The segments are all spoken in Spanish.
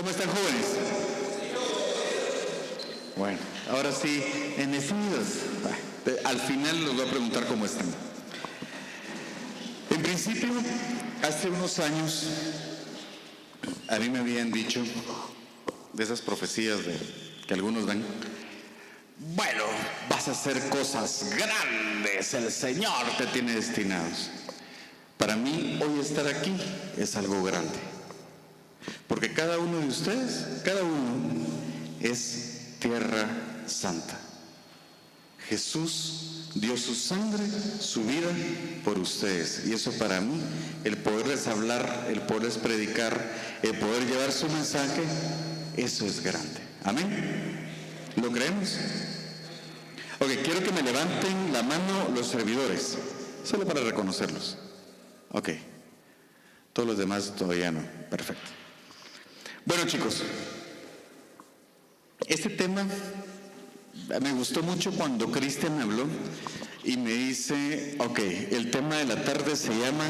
¿Cómo están, jóvenes? Bueno, ahora sí, enecidos. Al final les voy a preguntar cómo están. En principio, hace unos años, a mí me habían dicho, de esas profecías que algunos dan, bueno, vas a hacer cosas grandes, el Señor te tiene destinados. Para mí, hoy estar aquí es algo grande. Porque cada uno de ustedes, cada uno es tierra santa. Jesús dio su sangre, su vida por ustedes. Y eso para mí, el poderles hablar, el poderles predicar, el poder llevar su mensaje, eso es grande. Amén. ¿Lo creemos? Ok, quiero que me levanten la mano los servidores, solo para reconocerlos. Ok, todos los demás todavía no. Perfecto. Bueno, chicos, este tema me gustó mucho cuando Cristian me habló y me dice, ok, el tema de la tarde se llama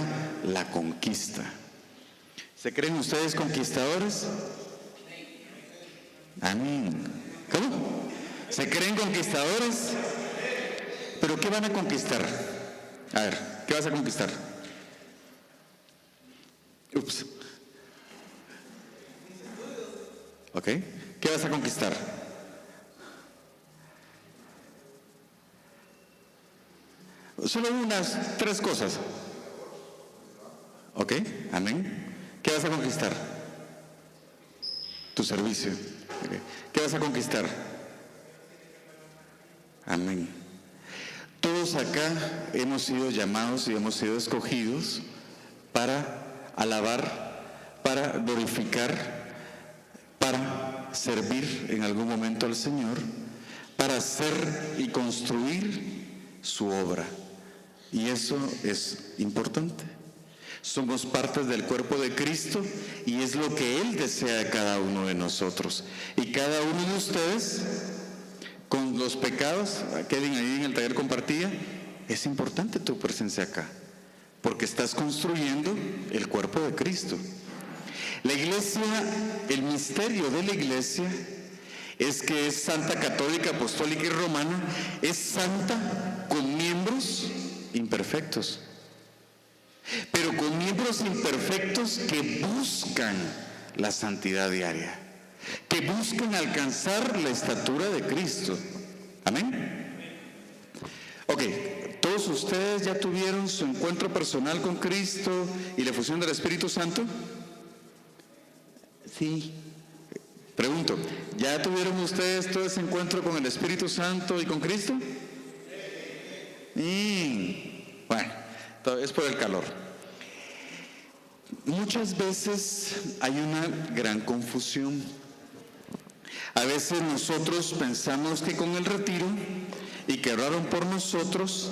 la conquista. ¿Se creen ustedes conquistadores? Amén. ¿Cómo? ¿Se creen conquistadores? ¿Pero qué van a conquistar? A ver, ¿qué vas a conquistar? Ups. ¿Ok? ¿Qué vas a conquistar? Solo unas 3 cosas. ¿Ok? Amén. ¿Qué vas a conquistar? Tu servicio. Okay. ¿Qué vas a conquistar? Amén. Todos acá hemos sido llamados y hemos sido escogidos para alabar, para glorificar, para servir en algún momento al Señor, para hacer y construir su obra. Y eso es importante. Somos partes del cuerpo de Cristo y es lo que Él desea de cada uno de nosotros. Y cada uno de ustedes, con los pecados, queden ahí en el taller compartida, es importante tu presencia acá, porque estás construyendo el cuerpo de Cristo. La iglesia, el misterio de la iglesia es que es santa, católica, apostólica y romana, es santa con miembros imperfectos, pero con miembros imperfectos que buscan la santidad diaria, que buscan alcanzar la estatura de Cristo. Amén. Ok, ¿todos ustedes ya tuvieron su encuentro personal con Cristo y la fusión del Espíritu Santo? Sí. Pregunto, ¿ya tuvieron ustedes todo ese encuentro con el Espíritu Santo y con Cristo? Sí. Bueno, es por el calor. Muchas veces hay una gran confusión. A veces nosotros pensamos que con el retiro y que oraron por nosotros,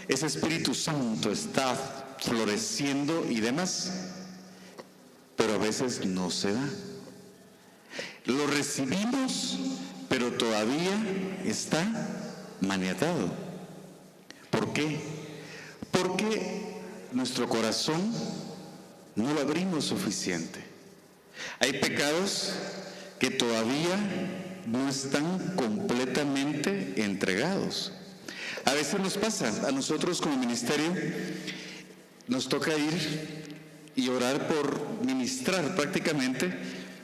ese Espíritu Santo está floreciendo y demás, pero a veces no se da. Lo recibimos, pero todavía está maniatado. ¿Por qué? Porque nuestro corazón no lo abrimos suficiente. Hay pecados que todavía no están completamente entregados. A veces nos pasa, a nosotros como ministerio, nos toca ir y orar por ministrar prácticamente,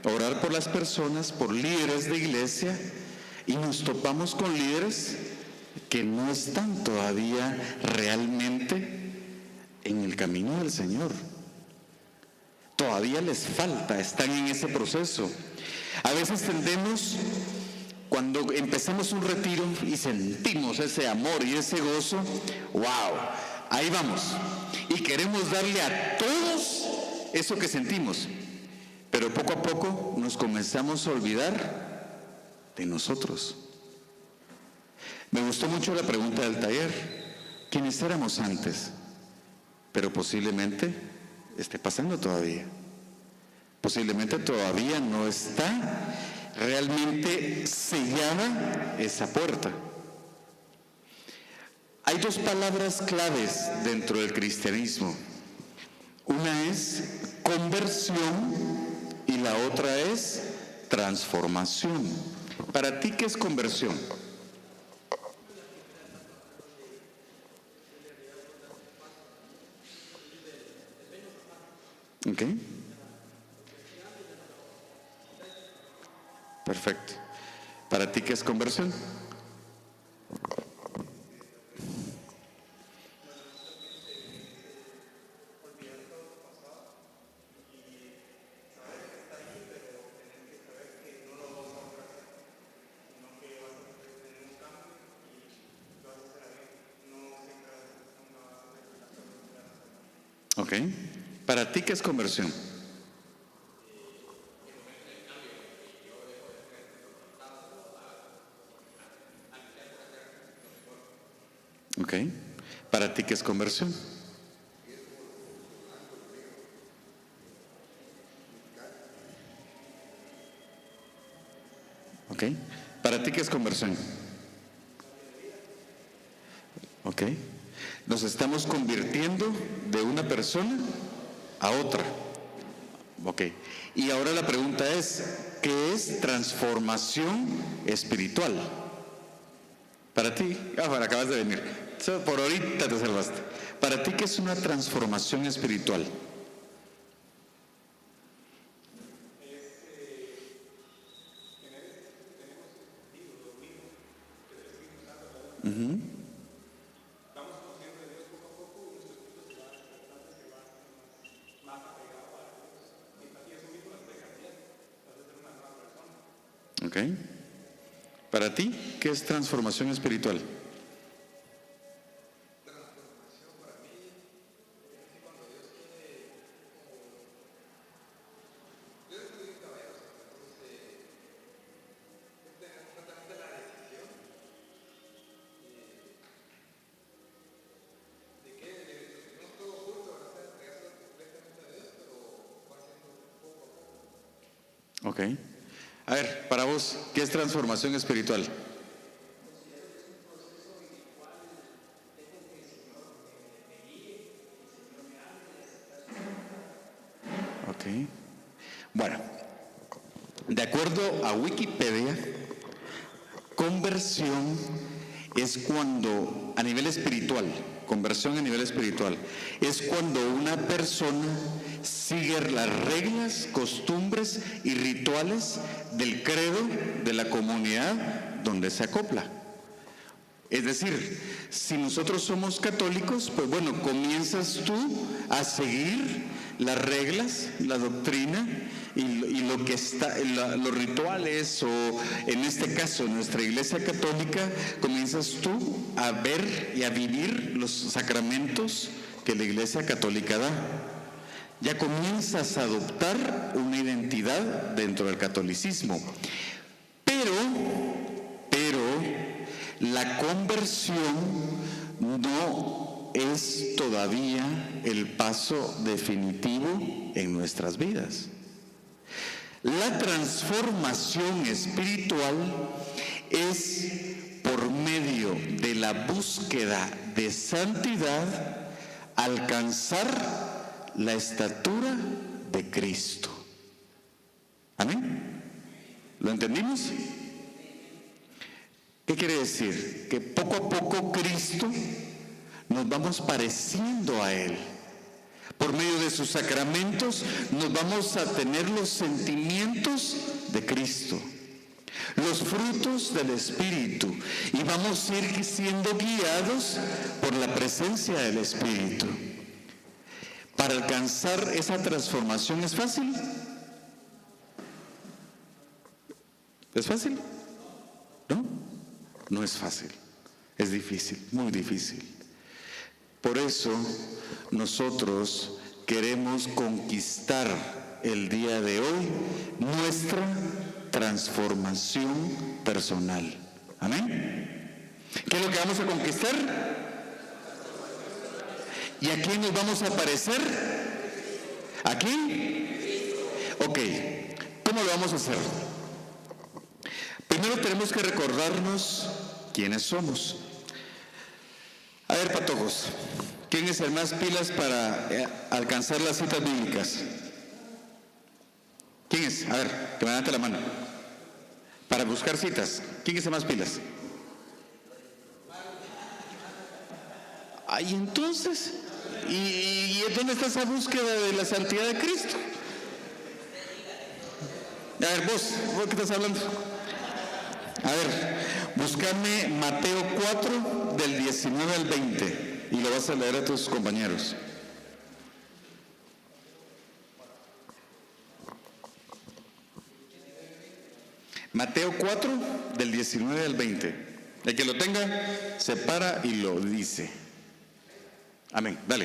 orar por las personas, por líderes de iglesia, y nos topamos con líderes que no están todavía realmente en el camino del Señor. Todavía les falta, están en ese proceso. A veces tendemos, cuando empezamos un retiro y sentimos ese amor y ese gozo, wow, ahí vamos. Y queremos darle a todos eso que sentimos. Pero poco a poco nos comenzamos a olvidar de nosotros. Me gustó mucho la pregunta del taller. ¿Quiénes éramos antes? Pero posiblemente esté pasando todavía. Posiblemente todavía no está realmente sellada esa puerta. Hay 2 palabras claves dentro del cristianismo. Una es conversión y la otra es transformación. ¿Para ti qué es conversión? ¿Ok? Perfecto. ¿Para ti qué es conversión? ¿Ok? ¿Para ti qué es conversión? ¿Ok? ¿Para ti qué es conversión? ¿Ok? ¿Para ti qué es conversión? ¿Ok? Nos estamos convirtiendo de una persona a otra. ¿Ok? Y ahora la pregunta es, ¿qué es transformación espiritual? Para ti, bueno, acabas de venir. Por ahorita te salvaste. Para ti, ¿qué es una transformación espiritual? ¿Ok? Para ti, ¿qué es transformación espiritual? Ok. A ver, para vos, ¿qué es transformación espiritual? Ok. Bueno, de acuerdo a Wikipedia, conversión es cuando, a nivel espiritual, conversión a nivel espiritual, es cuando una persona sigue las reglas, costumbres y rituales del credo de la comunidad donde se acopla. Es decir, si nosotros somos católicos, pues bueno, comienzas tú a seguir las reglas, la doctrina y lo que está, los rituales, o en este caso nuestra Iglesia Católica, comienzas tú a ver y a vivir los sacramentos que la Iglesia Católica da. Ya comienzas a adoptar una identidad dentro del catolicismo. Pero la conversión no es todavía el paso definitivo en nuestras vidas. La transformación espiritual es por medio de la búsqueda de santidad alcanzar la estatura de Cristo. ¿Amén? ¿Lo entendimos? ¿Qué quiere decir? Que poco a poco Cristo nos vamos pareciendo a Él. Por medio de sus sacramentos nos vamos a tener los sentimientos de Cristo, los frutos del Espíritu, y vamos a ir siendo guiados por la presencia del Espíritu. Para alcanzar esa transformación, ¿es fácil? ¿Es fácil? ¿No? No es fácil, es difícil, muy difícil. Por eso nosotros queremos conquistar el día de hoy nuestra transformación personal. ¿Amén? ¿Qué es lo que vamos a conquistar? ¿Y a quién nos vamos a parecer? ¿A quién? Ok, ¿cómo lo vamos a hacer? Primero tenemos que recordarnos quiénes somos. A ver, patojos, ¿quién es el más pilas para alcanzar las citas bíblicas? ¿Quién es? A ver, que me levante la mano. Para buscar citas, ¿quién hace más pilas? Ay, entonces, ¿y dónde está esa búsqueda de la santidad de Cristo? A ver, vos qué estás hablando. A ver, búscame Mateo 4 del 19 al 20 y lo vas a leer a tus compañeros. Mateo 4 del 19 al 20. El que lo tenga, se para y lo dice. Amén, dale.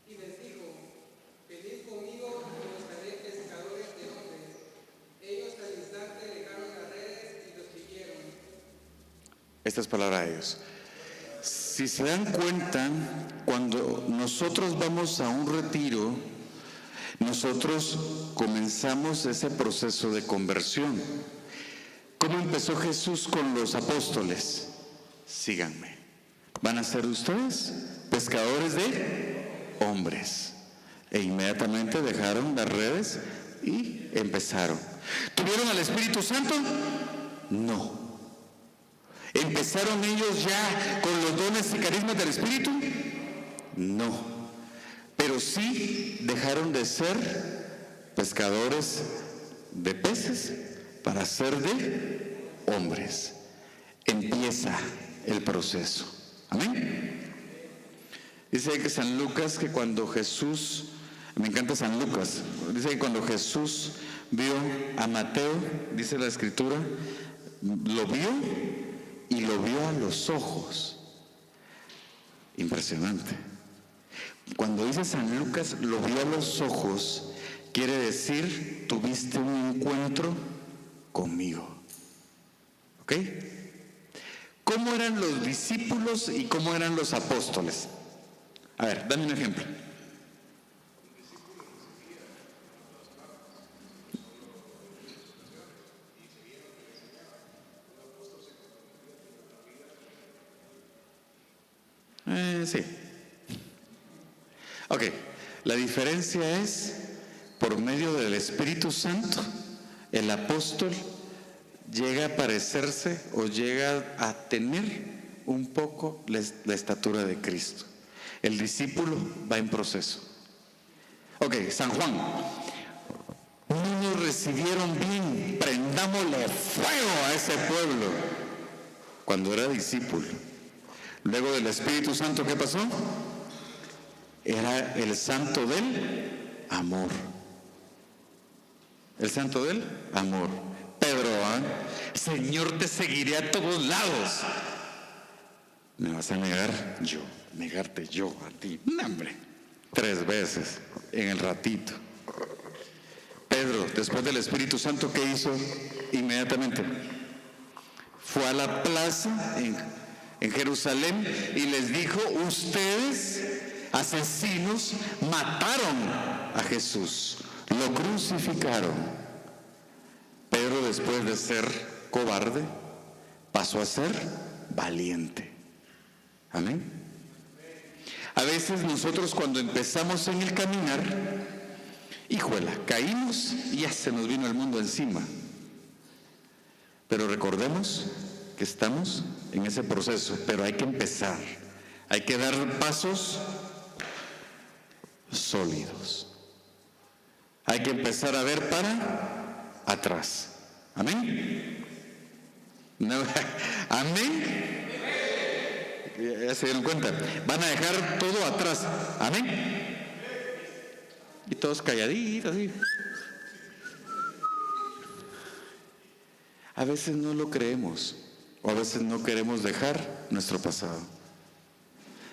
Y les dijo, venid conmigo y os haré pescadores de hombres. Ellos al instante dejaron las redes y los siguieron. Esta es palabra de Dios. Si se dan cuenta, cuando nosotros vamos a un retiro, nosotros comenzamos ese proceso de conversión. ¿Cómo empezó Jesús con los apóstoles? Síganme. Van a ser ustedes pescadores de hombres. E inmediatamente dejaron las redes y empezaron. ¿Tuvieron al Espíritu Santo? No. ¿Empezaron ellos ya con los dones y carismas del Espíritu? No. Pero sí dejaron de ser pescadores de peces para ser de hombres. Empieza el proceso. Amén. Dice que San Lucas, que cuando Jesús, me encanta San Lucas, dice que cuando Jesús vio a Mateo, dice la Escritura, lo vio y lo vio a los ojos. Impresionante. Cuando dice San Lucas, lo vio a los ojos, quiere decir, tuviste un encuentro conmigo. ¿Ok? ¿Cómo eran los discípulos y cómo eran los apóstoles? A ver, dame un ejemplo. Sí. Ok, la diferencia es, por medio del Espíritu Santo, el apóstol llega a parecerse o llega a tener un poco la estatura de Cristo. El discípulo va en proceso. Ok, San Juan. No nos recibieron bien, prendámosle fuego a ese pueblo. Cuando era discípulo. Luego del Espíritu Santo, ¿qué pasó? Era el santo del amor. El santo del amor. Pedro, Señor, te seguiré a todos lados. Me vas a negar yo, negarte yo a ti. No, hombre, 3 veces en el ratito. Pedro, después del Espíritu Santo, ¿qué hizo inmediatamente? Fue a la plaza en Jerusalén y les dijo, ustedes, asesinos, mataron a Jesús, lo crucificaron. Pedro, después de ser cobarde, pasó a ser valiente. Amén. A veces nosotros cuando empezamos en el caminar, híjola, caímos y ya se nos vino el mundo encima. Pero recordemos que estamos en ese proceso, pero hay que empezar. Hay que dar pasos sólidos. Hay que empezar a ver para atrás. ¿Amén? No, ¿amén? Ya se dieron cuenta. Van a dejar todo atrás. ¿Amén? Y todos calladitos así. A veces no lo creemos. O a veces no queremos dejar nuestro pasado.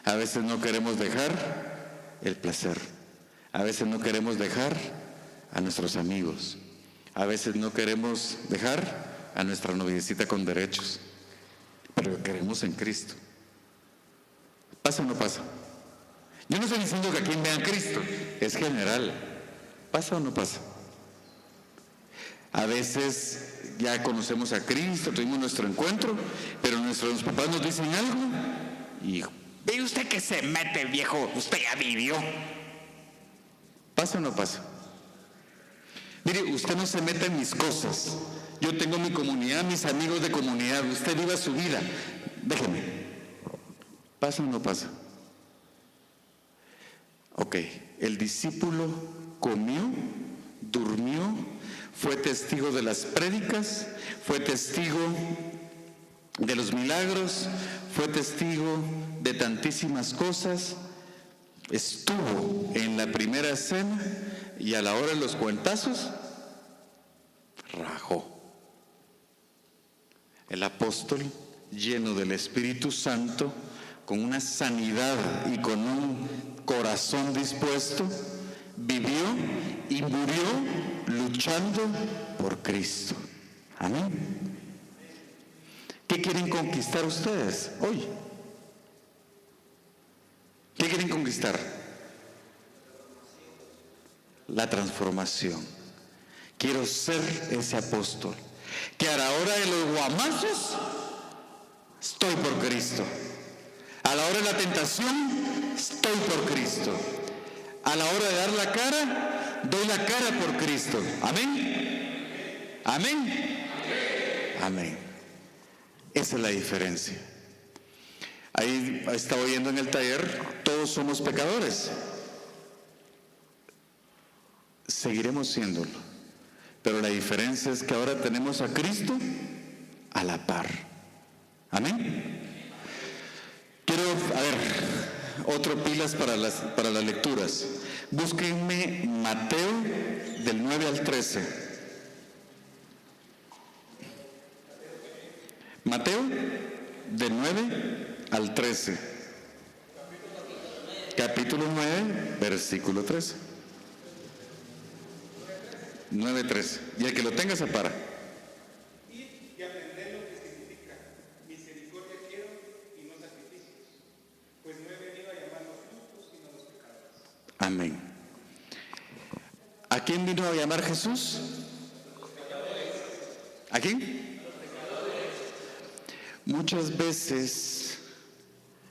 A veces no queremos dejar el placer. A veces no queremos dejar a nuestros amigos. A veces no queremos dejar a nuestra noviecita con derechos. Pero queremos en Cristo. ¿Pasa o no pasa? Yo no estoy diciendo que aquí vean Cristo. Es general. ¿Pasa o no pasa? A veces ya conocemos a Cristo, tuvimos nuestro encuentro, pero nuestros papás nos dicen algo y ¿ve usted que se mete, viejo? Usted ya vivió. ¿Pasa o no pasa? Mire, usted no se meta en mis cosas. Yo tengo mi comunidad, mis amigos de comunidad. Usted viva su vida. Déjeme. ¿Pasa o no pasa? Ok, el discípulo comió, durmió, fue testigo de las prédicas, fue testigo de los milagros, fue testigo de tantísimas cosas, estuvo en la primera cena y a la hora de los cuentazos, rajó. El apóstol, lleno del Espíritu Santo, con una sanidad y con un corazón dispuesto, vivió y murió luchando por Cristo. Amén. ¿Qué quieren conquistar ustedes hoy? ¿Qué quieren conquistar? La transformación. Quiero ser ese apóstol que a la hora de los guamazos estoy por Cristo. A la hora de la tentación estoy por Cristo. A la hora de dar la cara, doy la cara por Cristo. Amén. Amén. Amén. Esa es la diferencia. Ahí estaba oyendo en el taller, todos somos pecadores. Seguiremos siéndolo. Pero la diferencia es que ahora tenemos a Cristo a la par. Amén. Quiero, otro pilas para las lecturas. Búsquenme Mateo del 9 al 13. Mateo del 9 al 13. Capítulo 9, versículo 13. 9:13. Y el que lo tenga se para. Y aprender lo que significa misericordia quiero y no sacrificios, pues no he venido a llamar los justos sino los pecadores. Amén. ¿A quién vino a llamar Jesús? ¿A quién? Muchas veces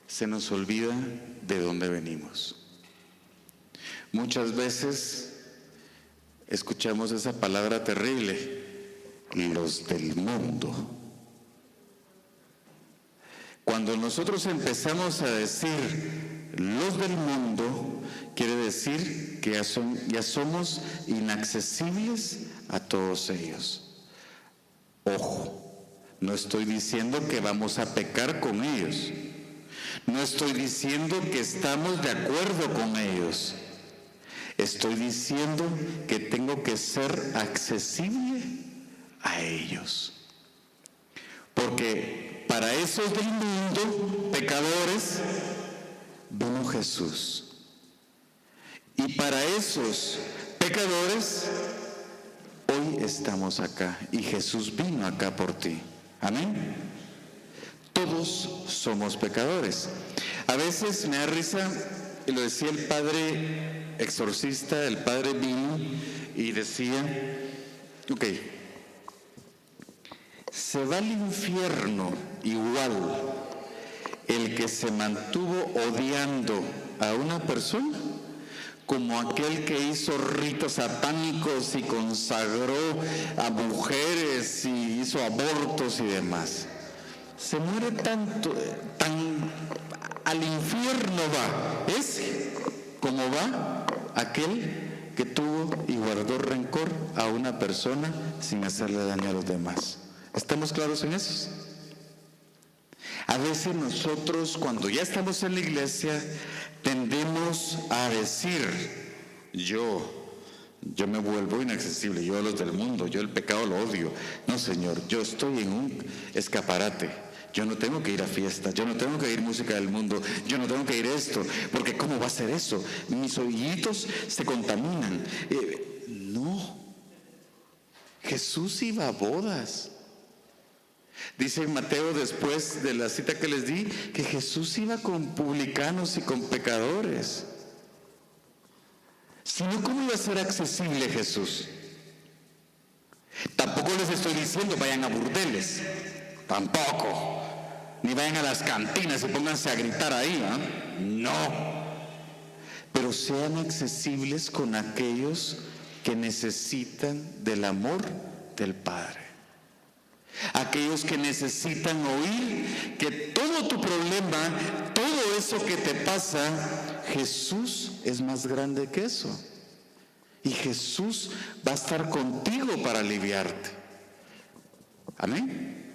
se nos olvida de dónde venimos. Muchas veces escuchamos esa palabra terrible, los del mundo. Cuando nosotros empezamos a decir los del mundo, quiere decir que ya somos inaccesibles a todos ellos. Ojo, no estoy diciendo que vamos a pecar con ellos. No estoy diciendo que estamos de acuerdo con ellos. Estoy diciendo que tengo que ser accesible a ellos. Porque para esos del mundo, pecadores, vino Jesús. Y para esos pecadores, hoy estamos acá. Y Jesús vino acá por ti. Amén. Todos somos pecadores. A veces me da risa, y lo decía el padre exorcista, el padre vino y decía, ok, se va al infierno igual el que se mantuvo odiando a una persona como aquel que hizo ritos satánicos y consagró a mujeres y hizo abortos y demás. Se muere tan al infierno va, es como va aquel que tuvo y guardó rencor a una persona sin hacerle daño a los demás. ¿Estamos claros en eso? A veces nosotros, cuando ya estamos en la iglesia, tendemos a decir, yo me vuelvo inaccesible, yo a los del mundo, yo el pecado lo odio. No, Señor, yo estoy en un escaparate. Yo no tengo que ir a fiestas, yo no tengo que ir música del mundo, yo no tengo que ir esto, porque ¿cómo va a ser eso? Mis oídos se contaminan. No, Jesús iba a bodas. Dice Mateo, después de la cita que les di, que Jesús iba con publicanos y con pecadores. Si no, ¿cómo iba a ser accesible Jesús? Tampoco les estoy diciendo vayan a burdeles, tampoco. Ni vayan a las cantinas y pónganse a gritar ahí, ¿eh? No. Pero sean accesibles con aquellos que necesitan del amor del Padre. Aquellos que necesitan oír que todo tu problema, todo eso que te pasa, Jesús es más grande que eso. Y Jesús va a estar contigo para aliviarte. Amén.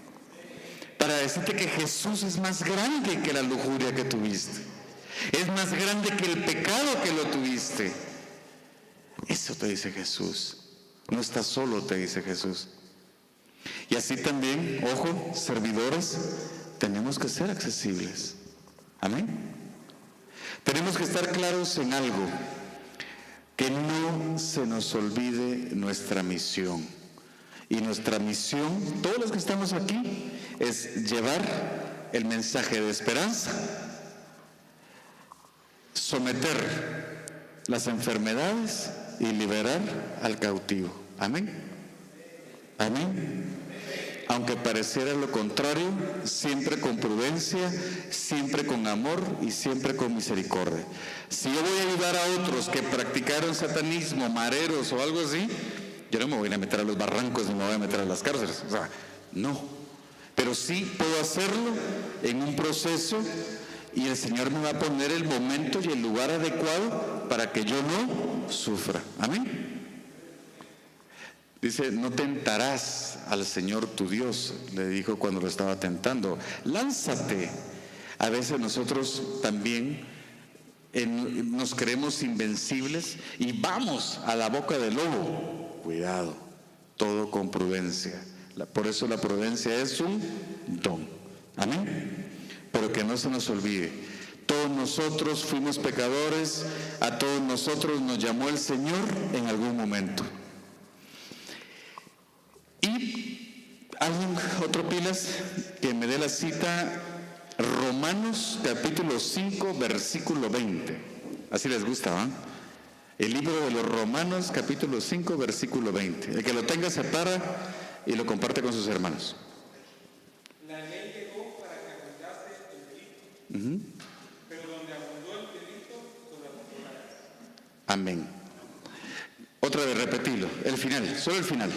Para decirte que Jesús es más grande que la lujuria que tuviste. Es más grande que el pecado que lo tuviste. Eso te dice Jesús. No estás solo, te dice Jesús. Y así también, ojo, servidores, tenemos que ser accesibles. Amén. Tenemos que estar claros en algo, que no se nos olvide nuestra misión. Y nuestra misión, todos los que estamos aquí, es llevar el mensaje de esperanza, someter las enfermedades y liberar al cautivo. Amén. Amén. Aunque pareciera lo contrario, siempre con prudencia, siempre con amor y siempre con misericordia. Si yo voy a ayudar a otros que practicaron satanismo, mareros o algo así, yo no me voy a meter a los barrancos ni me voy a meter a las cárceles. O sea, no. Pero sí puedo hacerlo en un proceso y el Señor me va a poner el momento y el lugar adecuado para que yo no sufra. Amén. Dice, no tentarás al Señor tu Dios, le dijo cuando lo estaba tentando. Lánzate. A veces nosotros también nos creemos invencibles y vamos a la boca del lobo. Cuidado, todo con prudencia. Por eso la prudencia es un don. Amén. Pero que no se nos olvide, todos nosotros fuimos pecadores, a todos nosotros nos llamó el Señor en algún momento. Y alguien, otro pilas, que me dé la cita, Romanos capítulo 5, versículo 20. Así les gusta, ¿va? El libro de los Romanos capítulo 5, versículo 20. El que lo tenga se para y lo comparte con sus hermanos. La ley llegó para que abundase el delito, pero donde abundó el delito, sobreabundó la gracia. Amén. Otra vez, repetirlo. El final, solo el final.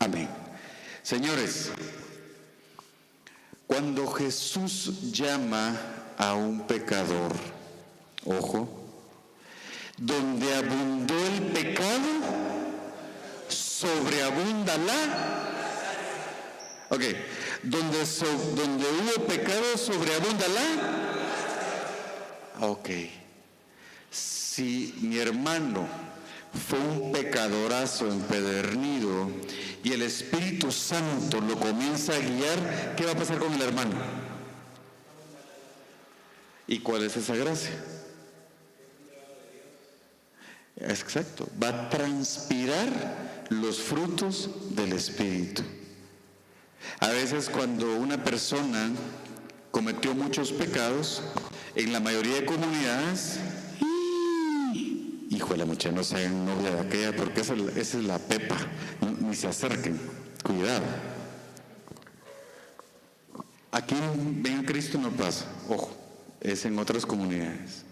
Amén. Señores, cuando Jesús llama a un pecador, ojo, donde abundó el pecado, sobreabunda la... Ok, donde hubo pecado, sobreabunda la... Ok, si mi hermano fue un pecadorazo empedernido y el Espíritu Santo lo comienza a guiar, ¿qué va a pasar con el hermano? ¿Y cuál es esa gracia? Exacto, va a transpirar los frutos del Espíritu. A veces cuando una persona cometió muchos pecados, en la mayoría de comunidades, hijo de la muchacha, no se hagan novia de aquella porque esa es la pepa, ni se acerquen, cuidado. Aquí en Cristo no pasa, ojo, es en otras comunidades.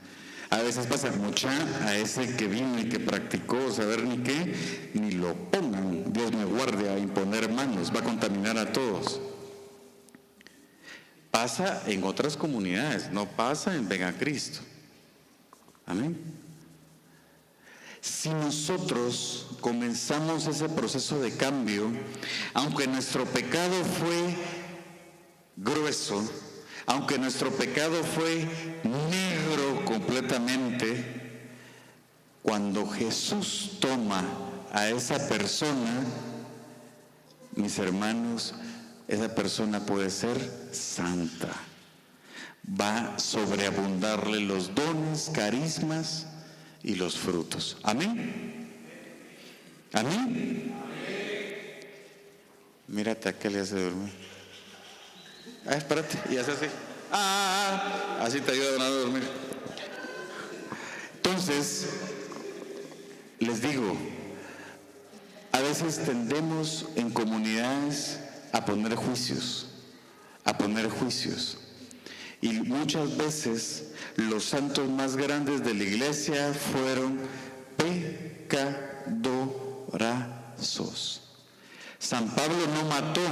A veces pasa, mucha, a ese que vino y que practicó saber ni qué, ni lo pongan, Dios me guarde a imponer manos, va a contaminar a todos. Pasa en otras comunidades, no pasa en Ven a Cristo. Amén. Si nosotros comenzamos ese proceso de cambio, aunque nuestro pecado fue grueso, aunque nuestro pecado fue negro completamente, cuando Jesús toma a esa persona, mis hermanos, esa persona puede ser santa. Va a sobreabundarle los dones, carismas y los frutos. Amén. Amén. Mírate a qué le hace dormir. Espérate, y hace así. Así te ayuda a dormir. Entonces, les digo, a veces tendemos en comunidades a poner juicios. Y muchas veces los santos más grandes de la iglesia fueron pecadorazos. San Pablo no mató,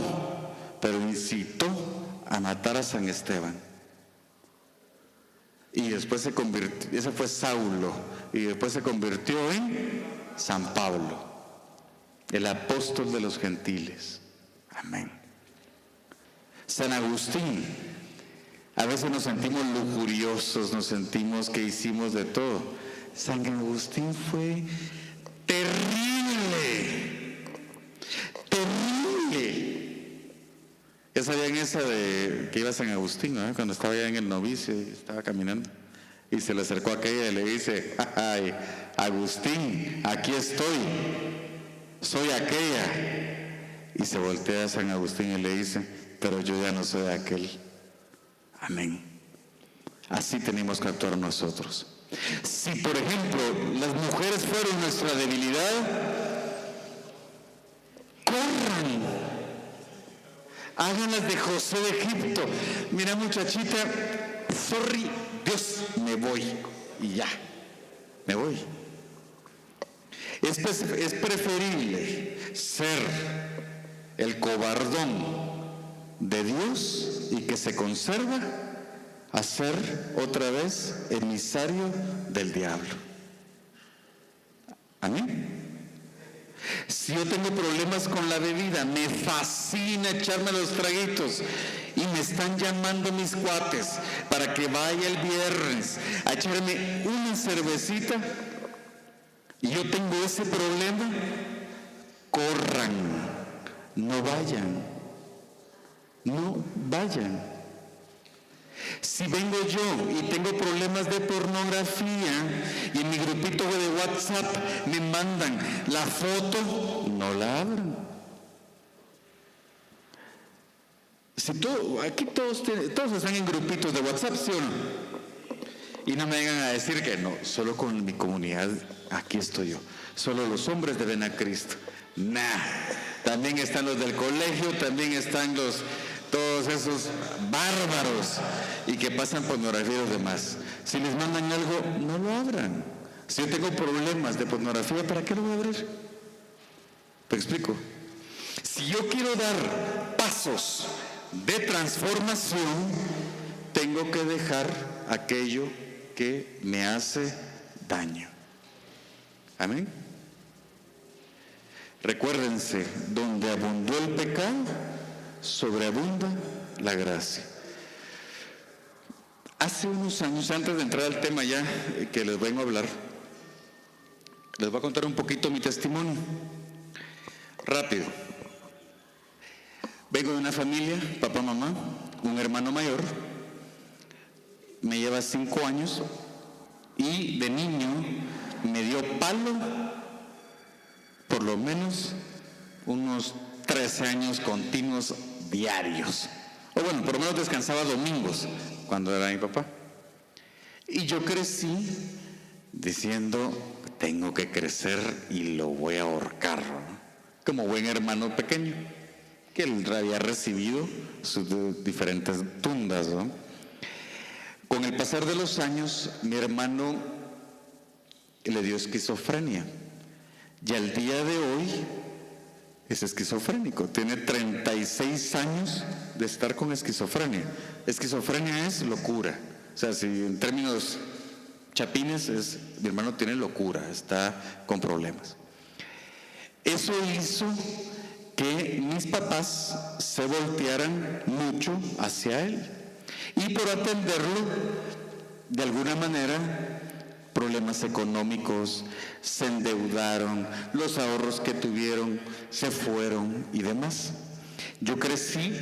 pero incitó a matar a San Esteban. Y después se convirtió, ese fue Saulo, y después se convirtió en San Pablo, el apóstol de los gentiles. Amén. San Agustín, a veces nos sentimos lujuriosos, nos sentimos que hicimos de todo. San Agustín fue terrible, terrible. Ya sabían esa de que iba San Agustín, ¿no? Cuando estaba ya en el novicio y estaba caminando y se le acercó a aquella y le dice: ay, Agustín, aquí estoy, soy aquella. Y se voltea a San Agustín y le dice: pero yo ya no soy aquel. Amén. Así tenemos que actuar nosotros. Si, por ejemplo, las mujeres fueron nuestra debilidad, corran, háganlas de José de Egipto. Mira, muchachita, sorry, Dios, me voy y ya, me voy. Es preferible ser el cobardón de Dios y que se conserva a ser otra vez emisario del diablo. Amén. Si yo tengo problemas con la bebida, me fascina echarme los traguitos y me están llamando mis cuates para que vaya el viernes a echarme una cervecita y yo tengo ese problema, corran, no vayan. No vayan. Si vengo yo y tengo problemas de pornografía y en mi grupito de WhatsApp me mandan la foto, no la abran. Si aquí todos están en grupitos de WhatsApp, ¿sí o no? Y no me vengan a decir que no, solo con mi comunidad, aquí estoy yo. Solo los hombres de Ven a Cristo. Nah, también están los del colegio, también están todos esos bárbaros y que pasan pornografía y los demás. Si les mandan algo, no lo abran. Si yo tengo problemas de pornografía, ¿para qué lo voy a abrir? ¿Te explico? Si yo quiero dar pasos de transformación, tengo que dejar aquello que me hace daño. Amén. Recuérdense, donde abundó el pecado, sobreabunda la gracia. Hace unos años, antes de entrar al tema ya que les vengo a hablar, les voy a contar un poquito mi testimonio. Rápido. Vengo de una familia, papá, mamá, un hermano mayor, me lleva 5 años y de niño me dio palo por lo menos unos 13 años continuos diarios. O bueno, por lo menos descansaba domingos cuando era mi papá. Y yo crecí diciendo, tengo que crecer y lo voy a ahorcar, ¿no? Como buen hermano pequeño, que él había recibido sus diferentes tundas, ¿no? Con el pasar de los años, mi hermano le dio esquizofrenia. Y al día de hoy es esquizofrénico. Tiene 36 años de estar con esquizofrenia. Esquizofrenia es locura. O sea, si en términos chapines, mi hermano tiene locura, está con problemas. Eso hizo que mis papás se voltearan mucho hacia él. Y por atenderlo, de alguna manera, problemas económicos, se endeudaron, los ahorros que tuvieron se fueron y demás. Yo crecí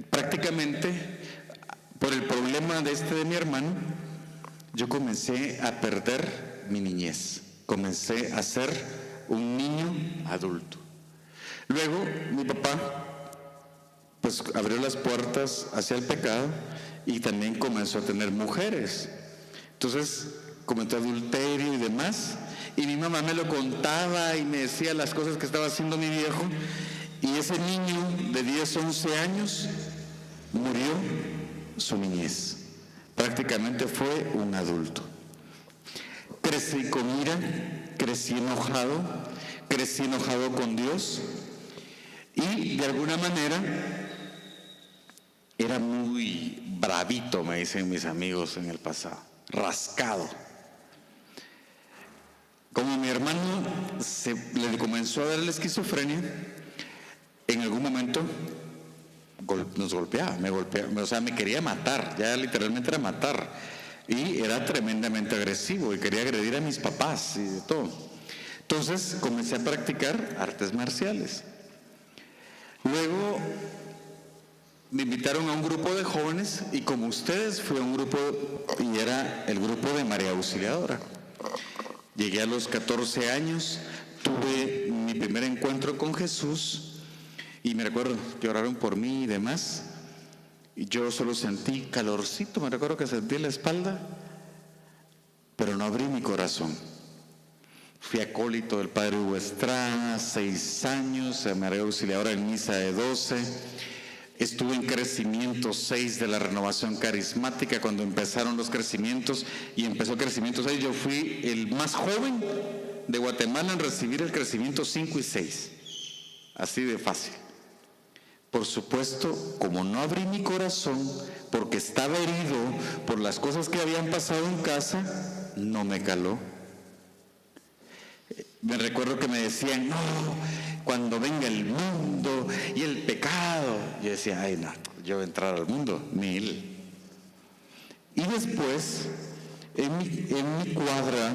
prácticamente por el problema de mi hermano. Yo comencé a perder mi niñez, comencé a ser un niño adulto. Luego mi papá pues abrió las puertas hacia el pecado y también comenzó a tener mujeres. Entonces cometió adulterio y demás, y mi mamá me lo contaba y me decía las cosas que estaba haciendo mi viejo, y ese niño de 10, 11 años murió su niñez. Prácticamente fue un adulto. Crecí con ira, crecí enojado con Dios y de alguna manera era muy bravito, me dicen mis amigos en el pasado, rascado. Como mi hermano le comenzó a dar la esquizofrenia, en algún momento nos golpeaba, o sea, me quería matar, ya literalmente era matar, y era tremendamente agresivo y quería agredir a mis papás y de todo. Entonces comencé a practicar artes marciales. Luego me invitaron a un grupo de jóvenes y como ustedes fui a un grupo, y era el grupo de María Auxiliadora. Llegué a los 14 años, tuve mi primer encuentro con Jesús y me recuerdo que oraron por mí y demás. Y yo solo sentí calorcito, me recuerdo que sentí en la espalda, pero no abrí mi corazón. Fui acólito del padre Hugo Estrada, 6 años, María Auxiliadora en misa de 12. Estuve en crecimiento 6 de la renovación carismática cuando empezaron los crecimientos y empezó crecimiento 6. Yo fui el más joven de Guatemala en recibir el crecimiento 5 y 6. Así de fácil. Por supuesto, como no abrí mi corazón, porque estaba herido por las cosas que habían pasado en casa, no me caló. Me recuerdo que me decían, no, cuando venga el mundo y el pecado. Yo decía, ay no, yo voy a entrar al mundo, ni él. Y después, en mi cuadra,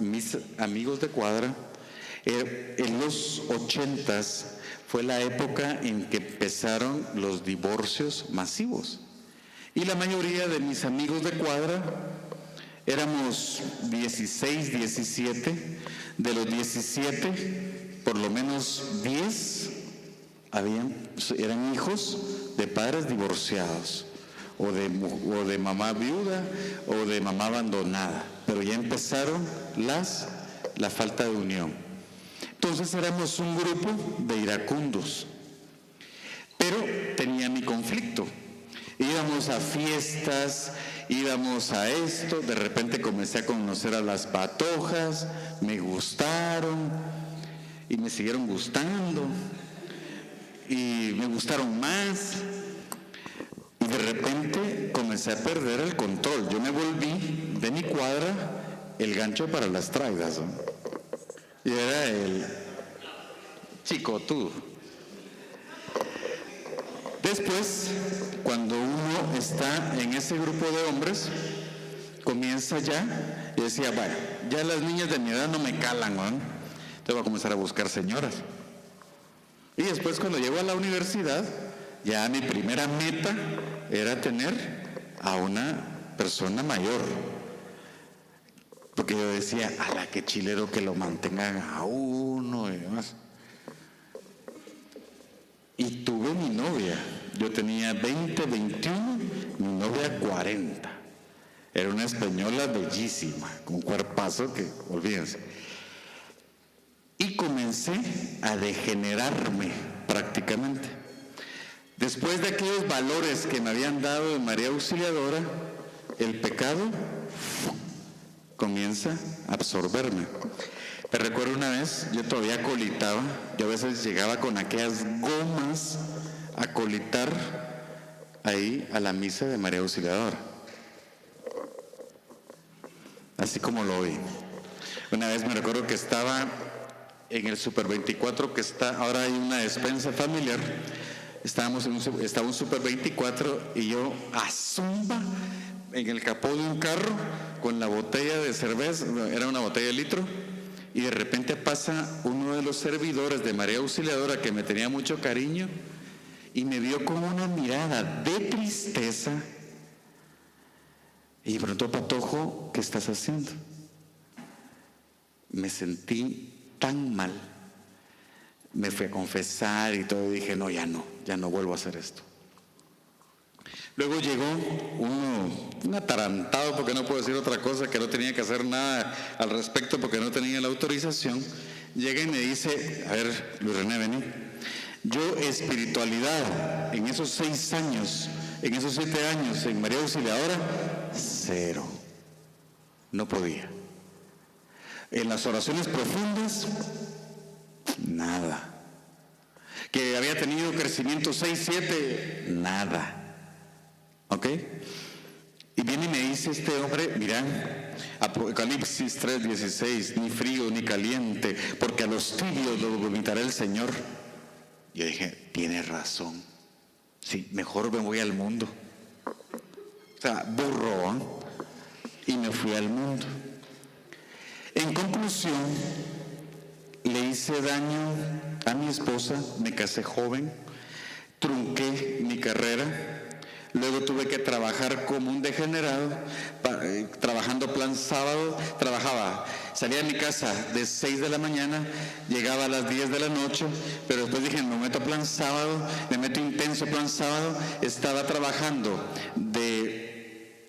mis amigos de cuadra, en los 80s, fue la época en que empezaron los divorcios masivos. Y la mayoría de mis amigos de cuadra, éramos 16, 17, de los 17, por lo menos 10 eran hijos de padres divorciados, o de mamá viuda, o de mamá abandonada, pero ya empezaron la falta de unión. Entonces éramos un grupo de iracundos, pero tenía mi conflicto. Íbamos a fiestas, íbamos a esto, de repente comencé a conocer a las patojas, me gustaron y me siguieron gustando y me gustaron más y de repente comencé a perder el control. Yo me volví de mi cuadra el gancho para las traigas, ¿no? Y era el chicotudo. Después, cuando uno está en ese grupo de hombres, comienza ya, y decía, bueno, ya las niñas de mi edad no me calan, ¿no? Entonces voy a comenzar a buscar señoras. Y después, cuando llego a la universidad, ya mi primera meta era tener a una persona mayor. Porque yo decía, ala, qué chilero que lo mantengan a uno y demás. Y tuve mi novia. Yo tenía 20, 21, mi novia 40. Era una española bellísima, con un cuerpazo que, olvídense. Y comencé a degenerarme prácticamente. Después de aquellos valores que me habían dado de María Auxiliadora, el pecado comienza a absorberme. Me recuerdo una vez, yo todavía colitaba, yo a veces llegaba con aquellas gomas a colitar ahí a la misa de María Auxiliadora. Así como lo oí. Una vez me recuerdo que estaba en el Super 24, que ahora hay una despensa familiar, estaba un Super 24 y yo a zumba en el capó de un carro con la botella de cerveza, era una botella de litro, y de repente pasa uno de los servidores de María Auxiliadora que me tenía mucho cariño y me vio con una mirada de tristeza y me preguntó, Patojo, ¿qué estás haciendo? Me sentí tan mal, me fui a confesar y todo, y dije, no, ya no vuelvo a hacer esto. Luego llegó un atarantado, porque no puedo decir otra cosa, que no tenía que hacer nada al respecto porque no tenía la autorización. Llega y me dice, a ver, Luis René, vení. Yo espiritualidad, en esos 6 años, en esos 7 años, en María Auxiliadora, cero. No podía. En las oraciones profundas, nada. Que había tenido crecimiento 6, 7, nada. ¿Ok? Y viene y me dice este hombre, mira, Apocalipsis 3:16, ni frío ni caliente, porque a los tibios los vomitará el Señor. Yo dije, tiene razón. Sí, mejor me voy al mundo. O sea, burro, ¿eh? Y me fui al mundo. En conclusión, le hice daño a mi esposa, me casé joven, trunqué mi carrera, luego tuve que trabajar como un degenerado, trabajando plan sábado, salía de mi casa de 6 de la mañana, llegaba a las 10 de la noche, pero después dije, me meto plan sábado, me meto intenso plan sábado, estaba trabajando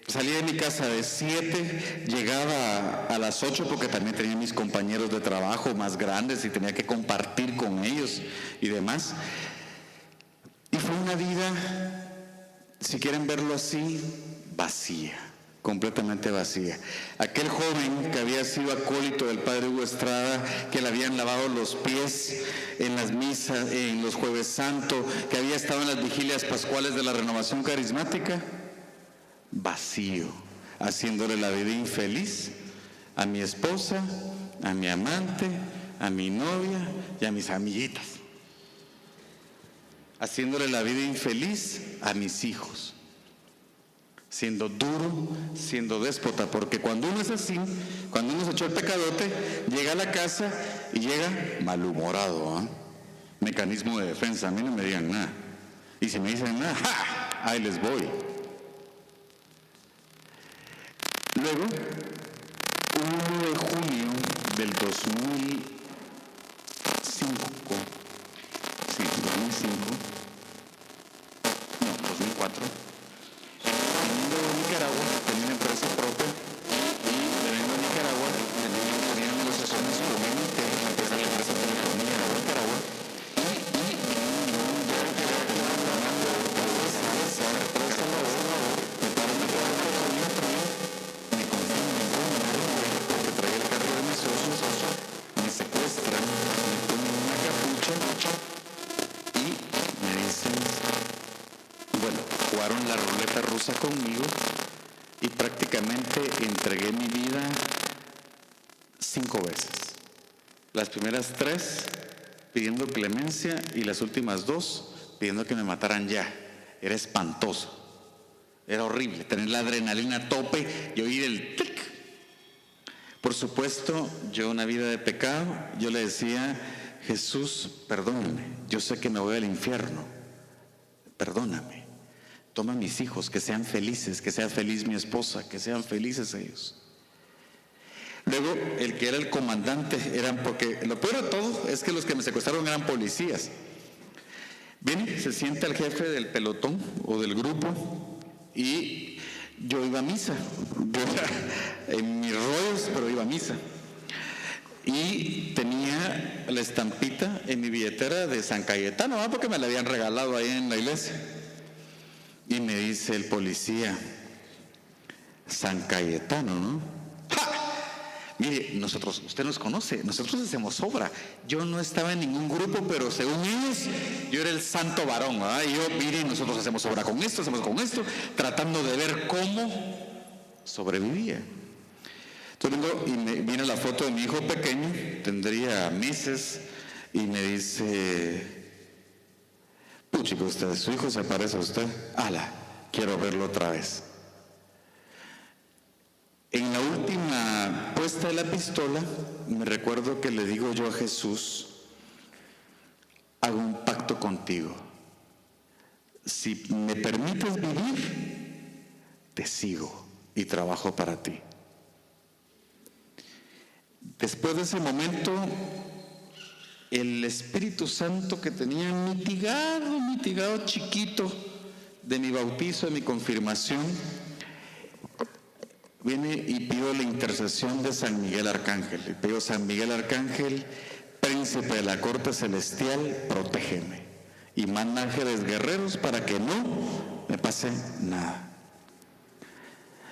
salí de mi casa de 7, llegaba a las 8 porque también tenía mis compañeros de trabajo más grandes y tenía que compartir con ellos y demás. Y fue una vida, si quieren verlo así, vacía, completamente vacía. Aquel joven que había sido acólito del padre Hugo Estrada, que le habían lavado los pies en las misas, en los Jueves Santo, que había estado en las vigilias pascuales de la Renovación Carismática, vacío, haciéndole la vida infeliz a mi esposa, a mi amante, a mi novia y a mis amiguitas, haciéndole la vida infeliz a mis hijos, siendo duro, siendo déspota, porque cuando uno es así, cuando uno se echó el pecadote, llega a la casa y llega malhumorado, ¿eh? Mecanismo de defensa, a mí no me digan nada, y si me dicen nada, ¡ja!, ahí les voy. Luego, 1 de junio del 2005, no, 2004, viniendo de Nicaragua, tenía una empresa propia y viniendo de Nicaragua tenía negociaciones con MT, la empresa de telefonía de Nicaragua, me secuestran, me ponen una capucha y me dicen, bueno, jugaron la ruleta rusa conmigo y prácticamente entregué mi vida 5 veces. Las primeras 3 pidiendo clemencia y las últimas 2 pidiendo que me mataran ya. Era espantoso, era horrible tener la adrenalina a tope y oír el tic. Por supuesto, yo una vida de pecado, yo le decía, Jesús, perdóname, yo sé que me voy al infierno, perdóname, toma a mis hijos, que sean felices, que sea feliz mi esposa, que sean felices ellos. Luego, el que era el comandante, porque lo peor de todo es que los que me secuestraron eran policías. Viene, se sienta el jefe del pelotón o del grupo y yo iba a misa, yo en mis rollos, pero iba a misa. Y tenía la estampita en mi billetera de San Cayetano, porque me la habían regalado ahí en la iglesia. Y me dice el policía, San Cayetano, ¿no? ¡Ja! Mire, usted nos conoce, nosotros hacemos obra. Yo no estaba en ningún grupo, pero según ellos, yo era el santo varón, ¿verdad? Y yo, mire, nosotros hacemos obra con esto, tratando de ver cómo sobrevivía. Entonces vengo y me viene la foto de mi hijo pequeño, tendría meses, y me dice, puchi, pues usted, su hijo se parece a usted, ala, quiero verlo otra vez. En la última puesta de la pistola, me recuerdo que le digo yo a Jesús, hago un pacto contigo. Si me permites vivir, te sigo y trabajo para ti. Después de ese momento, el Espíritu Santo que tenía mitigado chiquito de mi bautizo, de mi confirmación, viene y pido la intercesión de San Miguel Arcángel. Le pido, San Miguel Arcángel, príncipe de la corte celestial, protégeme. Y manda ángeles guerreros para que no me pase nada.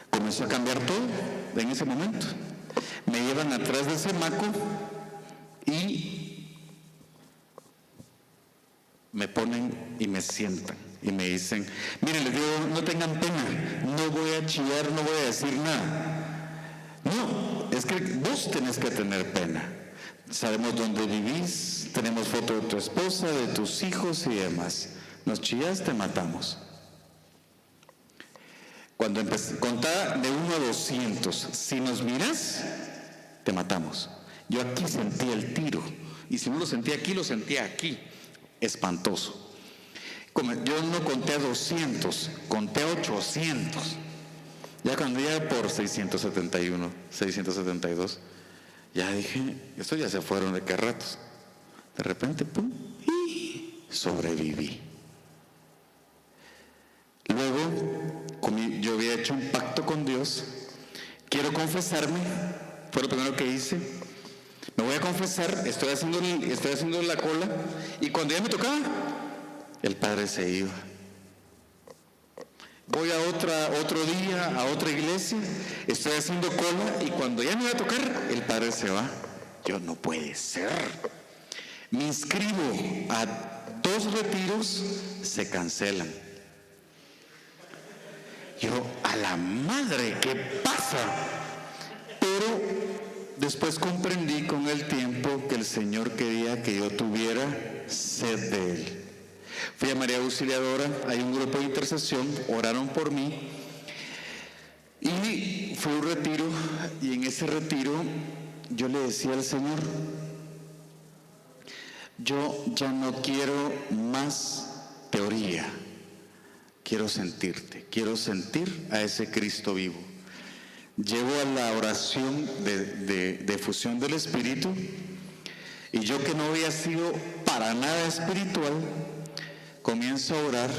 Comenzó a cambiar todo en ese momento. Me llevan atrás de ese maco y me ponen y me sientan y me dicen, miren, les digo, no tengan pena, no voy a chillar, no voy a decir nada. No, es que vos tenés que tener pena. Sabemos dónde vivís, tenemos foto de tu esposa, de tus hijos y demás. Nos chillas, te matamos. Cuando contaba de 1 a 200, si nos miras, te matamos. Yo aquí sentí el tiro, y si no lo sentía aquí, lo sentía aquí. Espantoso. Yo no conté a 200, conté a 800. Ya cuando iba por 671, 672, ya dije, estos ya se fueron de qué ratos. De repente, pum, y sobreviví. Luego, yo había hecho un pacto con Dios, quiero confesarme, fue lo primero que hice. Me voy a confesar, estoy haciendo la cola, y cuando ya me tocaba, el padre se iba. Voy a otro día, a otra iglesia, estoy haciendo cola, y cuando ya me va a tocar, el padre se va. Yo, no puede ser. Me inscribo a 2 retiros, se cancelan. Yo, a la madre, ¿qué pasa? Pero después comprendí con el tiempo que el Señor quería que yo tuviera sed de Él. Fui a María Auxiliadora, hay un grupo de intercesión, oraron por mí y fue un retiro, y en ese retiro yo le decía al Señor, yo ya no quiero más teoría, quiero sentirte, quiero sentir a ese Cristo vivo. Llego a la oración de fusión del Espíritu, y yo, que no había sido para nada espiritual, comienzo a orar.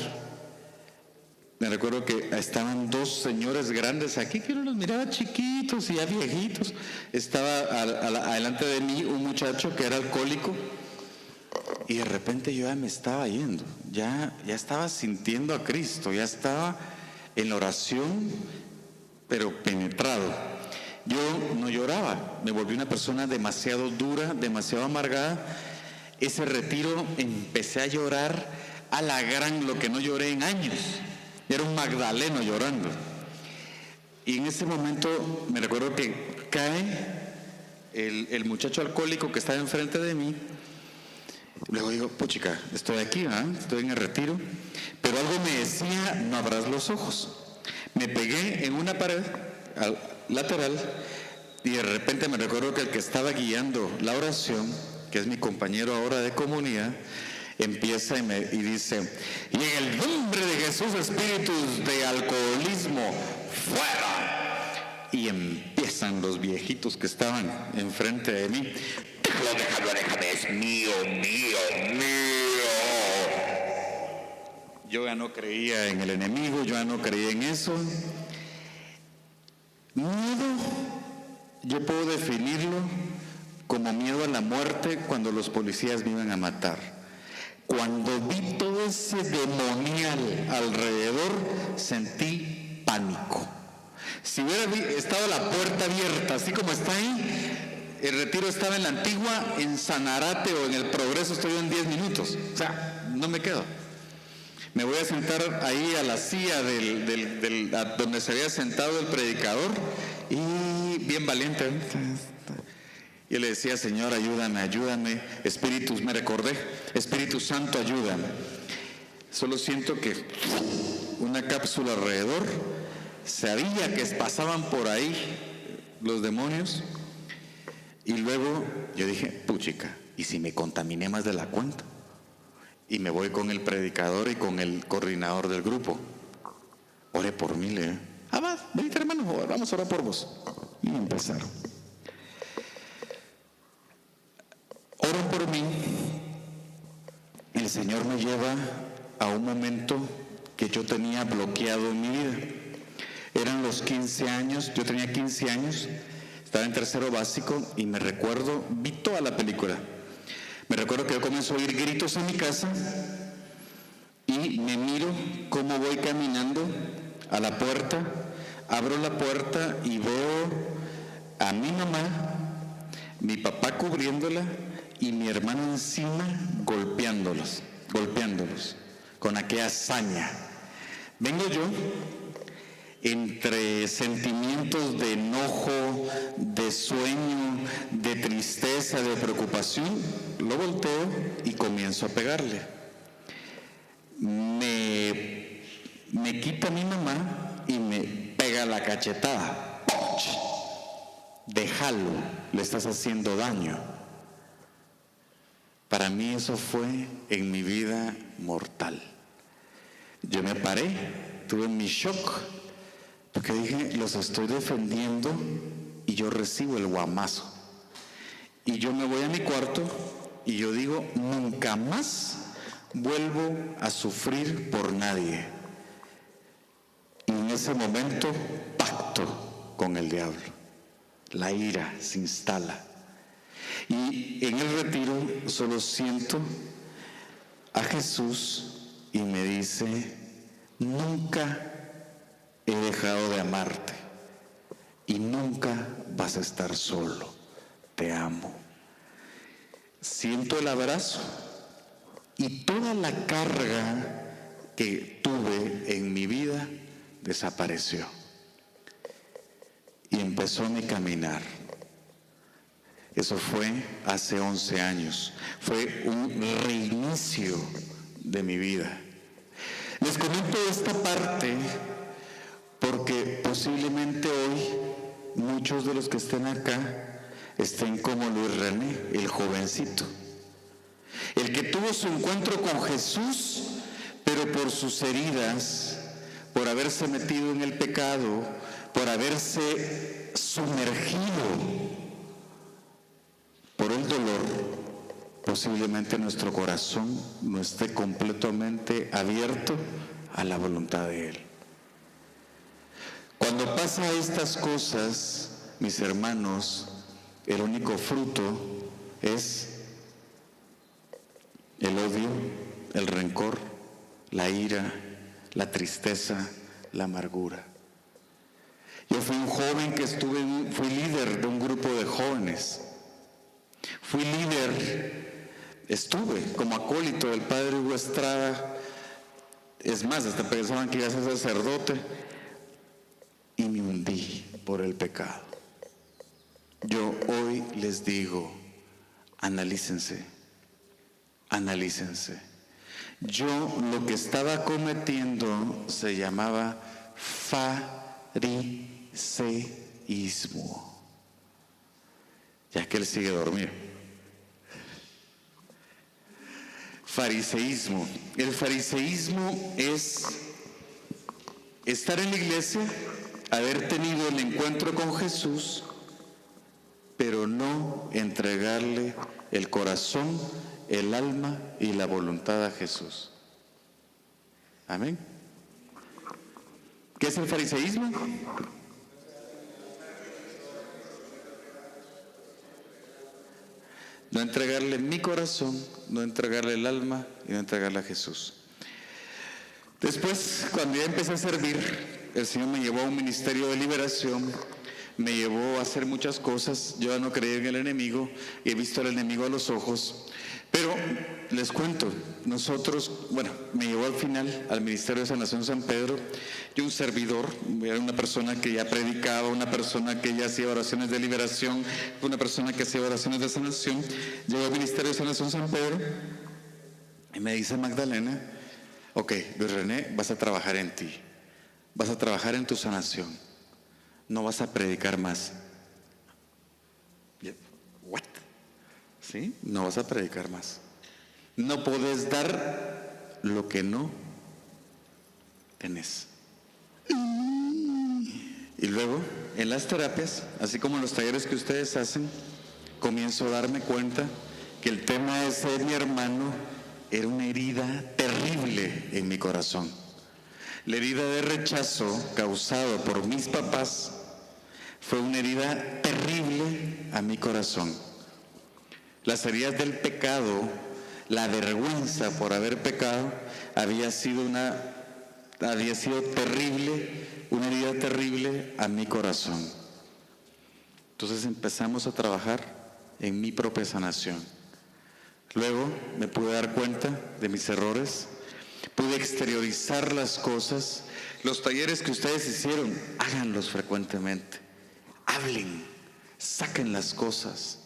Me recuerdo que estaban 2 señores grandes aquí, que uno los miraba chiquitos y ya viejitos. Estaba adelante de mí un muchacho que era alcohólico, y de repente yo ya me estaba yendo, ya estaba sintiendo a Cristo, ya estaba en la oración, pero penetrado. Yo no lloraba, me volví una persona demasiado dura, demasiado amargada. Ese retiro empecé a llorar a la gran, lo que no lloré en años. Era un magdaleno llorando. Y en ese momento me recuerdo que cae el muchacho alcohólico que estaba enfrente de mí. Luego digo, puchica, estoy aquí, estoy en el retiro, pero algo me decía, no abras los ojos. Me pegué en una pared lateral, y de repente me recuerdo que el que estaba guiando la oración, que es mi compañero ahora de comunidad, empieza y dice, y en el nombre de Jesús, espíritus de alcoholismo, fuera. Y empiezan los viejitos que estaban enfrente de mí, déjame, es mío. Yo ya no creía en el enemigo, yo ya no creía en eso. Miedo, yo puedo definirlo como miedo a la muerte cuando los policías me iban a matar. Cuando vi todo ese demonial alrededor, sentí pánico. Si hubiera estado la puerta abierta, así como está ahí, el retiro estaba en la Antigua, en Sanarate o en el Progreso, estoy en 10 minutos. O sea, no me quedo. Me voy a sentar ahí a la silla donde se había sentado el predicador, y bien valiente. Yo le decía, Señor, ayúdame, Espíritus, me recordé, Espíritu Santo, ayúdame. Solo siento que una cápsula alrededor, sabía que pasaban por ahí los demonios, y luego yo dije, puchica, ¿y si me contaminé más de la cuenta? Y me voy con el predicador y con el coordinador del grupo. Ore por mí, le dije. Venite, hermano, vamos a orar por vos. Y empezaron. Oran por mí. El Señor me lleva a un momento que yo tenía bloqueado en mi vida. Eran los 15 años, yo tenía 15 años, estaba en tercero básico, y me recuerdo, vi toda la película. Me recuerdo que yo comienzo a oír gritos en mi casa, y me miro cómo voy caminando a la puerta, abro la puerta y veo a mi mamá, mi papá cubriéndola y mi hermano encima golpeándolos con aquella hazaña. Vengo yo entre sentimientos de enojo, de sueño, de tristeza, de preocupación, lo volteo y comienzo a pegarle. Me quita mi mamá y me pega la cachetada. ¡Poch! Déjalo, le estás haciendo daño. Para mí eso fue en mi vida mortal. Yo me paré, tuve mi shock, porque dije, los estoy defendiendo y yo recibo el guamazo. Y yo me voy a mi cuarto y yo digo, nunca más vuelvo a sufrir por nadie. Y en ese momento pacto con el diablo. La ira se instala. Y en el retiro solo siento a Jesús y me dice, nunca he dejado de amarte y nunca vas a estar solo. Te amo. Siento el abrazo y toda la carga que tuve en mi vida desapareció. Y empezó mi caminar. Eso fue hace 11 años. Fue un reinicio de mi vida. Les comento esta parte porque posiblemente hoy muchos de los que estén acá estén como Luis René, el jovencito. El que tuvo su encuentro con Jesús, pero por sus heridas, por haberse metido en el pecado, por haberse sumergido por el dolor, posiblemente nuestro corazón no esté completamente abierto a la voluntad de Él. Cuando pasa estas cosas, mis hermanos, el único fruto es el odio, el rencor, la ira, la tristeza, la amargura. Yo fui un joven que fui líder de un grupo de jóvenes. Fui líder, estuve como acólito del padre Hugo Estrada, es más, hasta pensaban que iba a ser sacerdote, y me hundí por el pecado. Yo hoy les digo, analícense. Yo lo que estaba cometiendo se llamaba fariseísmo. Ya que él sigue dormido. Fariseísmo. El fariseísmo es estar en la iglesia, haber tenido el encuentro con Jesús, pero no entregarle el corazón, el alma y la voluntad a Jesús. Amén. ¿Qué es el fariseísmo? No entregarle mi corazón, no entregarle el alma y no entregarle a Jesús. Después, cuando ya empecé a servir, el Señor me llevó a un ministerio de liberación, me llevó a hacer muchas cosas. Yo ya no creía en el enemigo y he visto al enemigo a los ojos. Pero les cuento, me llevó al final al Ministerio de Sanación San Pedro. Yo, un servidor, era una persona que ya predicaba, una persona que ya hacía oraciones de liberación, una persona que hacía oraciones de sanación. Llegó al Ministerio de Sanación San Pedro y me dice Magdalena, ok, Luis René, vas a trabajar en ti, vas a trabajar en tu sanación, no vas a predicar más. ¿What? ¿Sí? No vas a predicar más. No puedes dar lo que no tenés. Y luego, en las terapias, así como en los talleres que ustedes hacen, comienzo a darme cuenta que el tema ese de mi hermano era una herida terrible en mi corazón. La herida de rechazo causado por mis papás fue una herida terrible a mi corazón. Las heridas del pecado, la vergüenza por haber pecado, había sido una había sido terrible, una herida terrible a mi corazón. Entonces empezamos a trabajar en mi propia sanación. Luego me pude dar cuenta de mis errores, pude exteriorizar las cosas. Los talleres que ustedes hicieron, háganlos frecuentemente. Hablen, saquen las cosas,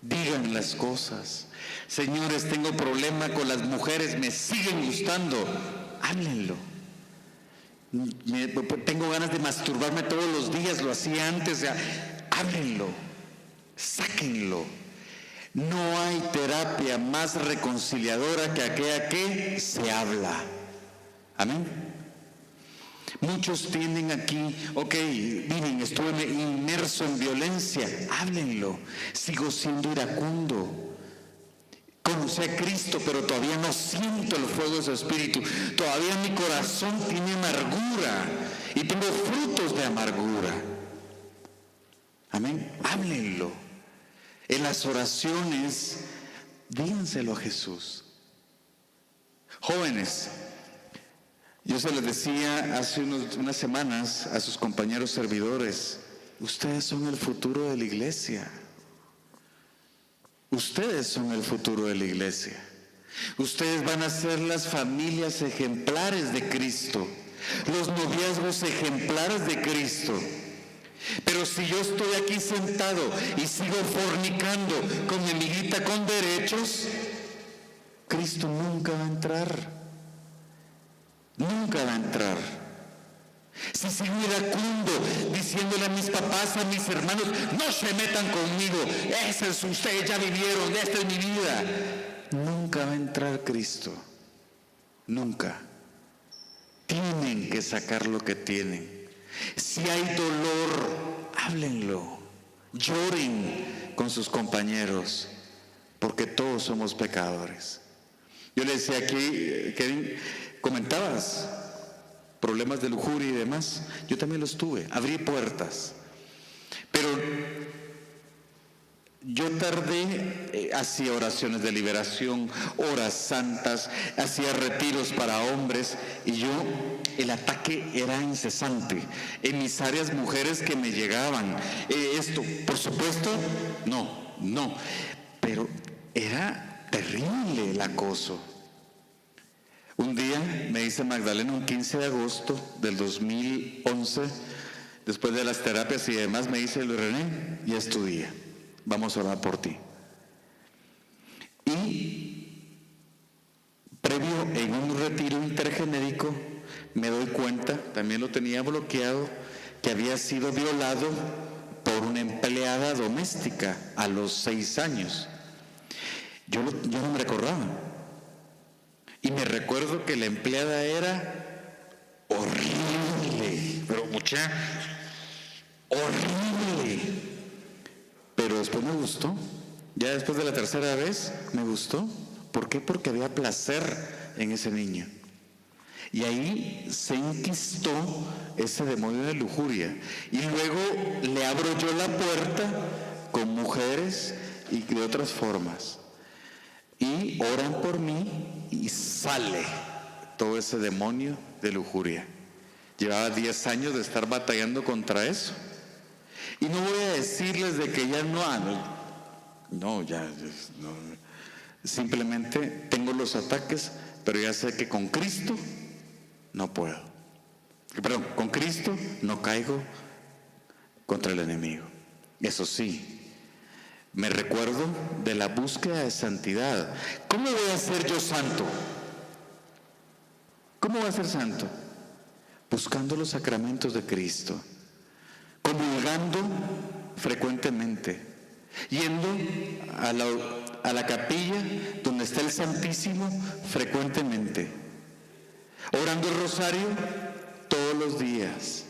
digan las cosas. Señores, tengo problema con las mujeres, me siguen gustando. Háblenlo. Tengo ganas de masturbarme todos los días, lo hacía antes. Háblenlo, sáquenlo. No hay terapia más reconciliadora que aquella que se habla. Amén. Muchos tienen aquí, miren, estuve inmerso en violencia. Háblenlo. Sigo siendo iracundo. Conocí a Cristo, pero todavía no siento el fuego de su Espíritu. Todavía mi corazón tiene amargura y tengo frutos de amargura. Amén. Háblenlo. En las oraciones, díganselo a Jesús. Jóvenes, yo se les decía hace unas semanas a sus compañeros servidores, ustedes son el futuro de la iglesia. Ustedes son el futuro de la iglesia. Ustedes van a ser las familias ejemplares de Cristo, los noviazgos ejemplares de Cristo. Pero si yo estoy aquí sentado y sigo fornicando con mi amiguita con derechos, Cristo nunca va a entrar. Nunca va a entrar. Si sigo iracundo diciéndole a mis papás, a mis hermanos, no se metan conmigo, ese es ustedes, ya vivieron, esta es mi vida, nunca va a entrar Cristo. Nunca. Tienen que sacar lo que tienen. Si hay dolor, háblenlo, lloren con sus compañeros, porque todos somos pecadores. Yo le decía aquí, Kevin, comentabas problemas de lujuria y demás. Yo también los tuve, abrí puertas, pero yo tardé, hacía oraciones de liberación, horas santas, hacía retiros para hombres y el ataque era incesante. En mis áreas, mujeres que me llegaban, esto, por supuesto, no, pero era terrible el acoso. Un día me dice Magdalena, un 15 de agosto del 2011, después de las terapias y demás, me dice, Luis René, ya es tu día. Vamos a orar por ti. Y previo en un retiro intergenérico me doy cuenta, también lo tenía bloqueado, que había sido violado por una empleada doméstica a los 6 años. Yo no me recordaba. Y me recuerdo que la empleada era horrible, pero horrible. Pero después me gustó. Ya después de la tercera vez me gustó. ¿Por qué? Porque había placer en ese niño. Y ahí se enquistó ese demonio de lujuria. Y luego le abro yo la puerta con mujeres y de otras formas. Y oran por mí y sale todo ese demonio de lujuria. Llevaba 10 años de estar batallando contra eso. Y no voy a decirles de que ya no. Simplemente tengo los ataques, pero ya sé que con Cristo no puedo. Perdón, con Cristo no caigo contra el enemigo. Eso sí, me recuerdo de la búsqueda de santidad. ¿Cómo voy a ser yo santo? ¿Cómo voy a ser santo? Buscando los sacramentos de Cristo, comulgando frecuentemente, yendo a la capilla donde está el Santísimo frecuentemente, orando el rosario todos los días,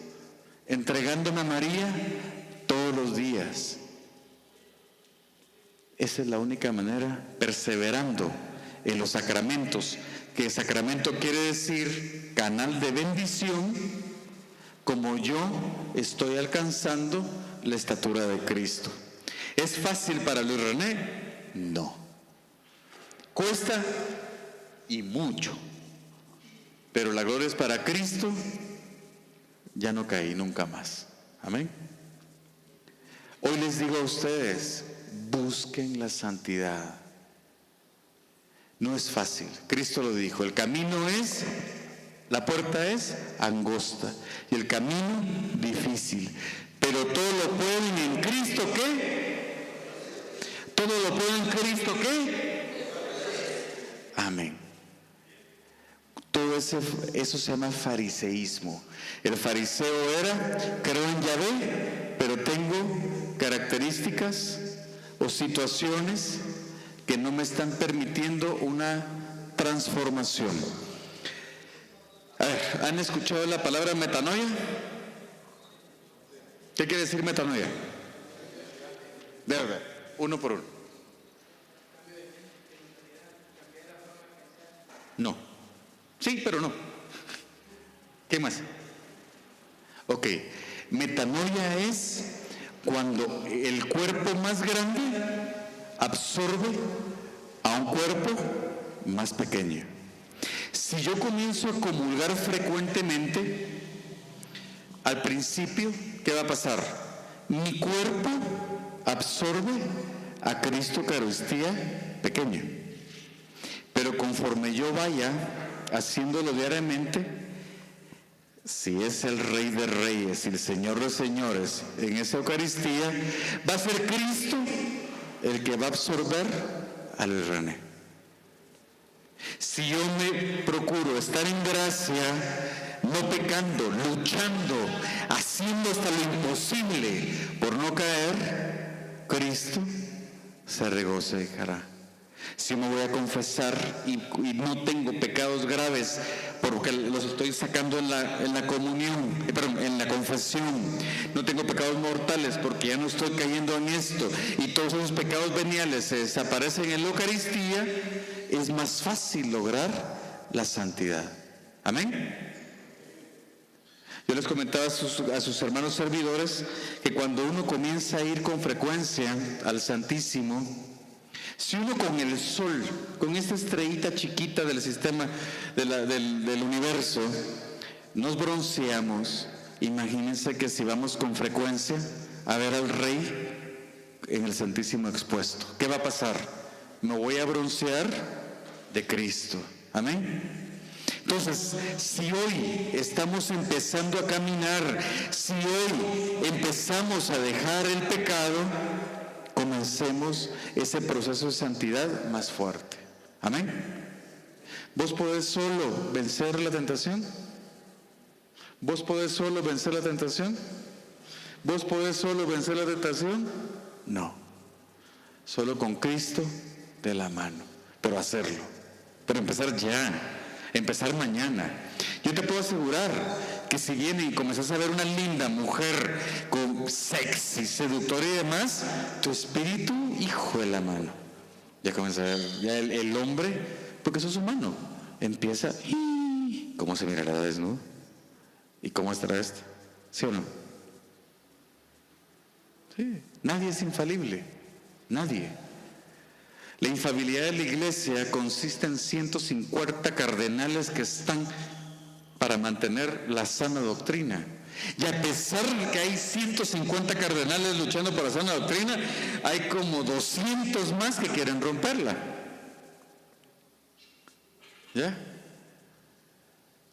entregándome a María todos los días. Esa es la única manera, perseverando en los sacramentos, que sacramento quiere decir canal de bendición, como yo estoy alcanzando la estatura de Cristo. ¿Es fácil para Luis René? No. Cuesta y mucho. pero la gloria es para Cristo, ya no caí nunca más. Amén. Hoy les digo a ustedes, busquen la santidad. No es fácil. Cristo lo dijo, el camino es, la puerta es angosta y el camino difícil. Pero todo lo pueden en Cristo, ¿qué? Todo lo pueden en Cristo, ¿qué? Amén. Todo eso se llama fariseísmo. El fariseo era, creo en Yahvé, pero tengo características o situaciones que no me están permitiendo una transformación. A ver, ¿han escuchado la palabra metanoia? ¿Qué quiere decir metanoia? De verdad, uno por uno. No. Sí, pero no. ¿Qué más? Ok, metanoia es cuando el cuerpo más grande absorbe a un cuerpo más pequeño. Si yo comienzo a comulgar frecuentemente, al principio, ¿qué va a pasar? Mi cuerpo absorbe a Cristo Eucaristía pequeño. Pero conforme yo vaya haciéndolo diariamente, si es el Rey de Reyes y el Señor de Señores en esa Eucaristía, va a ser Cristo el que va a absorber al René. Si yo me procuro estar en gracia, no pecando, luchando, haciendo hasta lo imposible por no caer, Cristo se regocijará. Si me voy a confesar y no tengo pecados graves porque los estoy sacando en la comunión, en la confesión, no tengo pecados mortales porque ya no estoy cayendo en esto y todos esos pecados veniales se desaparecen en la Eucaristía, es más fácil lograr la santidad. Amén. Yo les comentaba a sus hermanos servidores que cuando uno comienza a ir con frecuencia al Santísimo, si uno con el sol, con esta estrellita chiquita del sistema del universo, nos bronceamos, imagínense que si vamos con frecuencia a ver al Rey en el Santísimo expuesto, ¿qué va a pasar? Me voy a broncear de Cristo. Amén. Entonces, si hoy estamos empezando a caminar, si hoy empezamos a dejar el pecado, comencemos ese proceso de santidad más fuerte. Amén. ¿Vos podés solo vencer la tentación? ¿Vos podés solo vencer la tentación? ¿Vos podés solo vencer la tentación? No. Solo con Cristo de la mano. Pero hacerlo. Pero empezar ya. Empezar mañana. Yo te puedo asegurar que si viene y comenzás a ver una linda mujer con sexy, seductora y demás, tu espíritu, hijo de la mano, ya comienza a ver, ya el hombre, porque sos humano, empieza, ¿cómo se mirará desnudo? ¿Y cómo estará esto? ¿Sí o no? Sí, nadie es infalible, nadie. La infalibilidad de la iglesia consiste en 150 cardenales que están para mantener la sana doctrina. Y a pesar de que hay 150 cardenales luchando por la sana doctrina, hay como 200 más que quieren romperla. ¿Ya?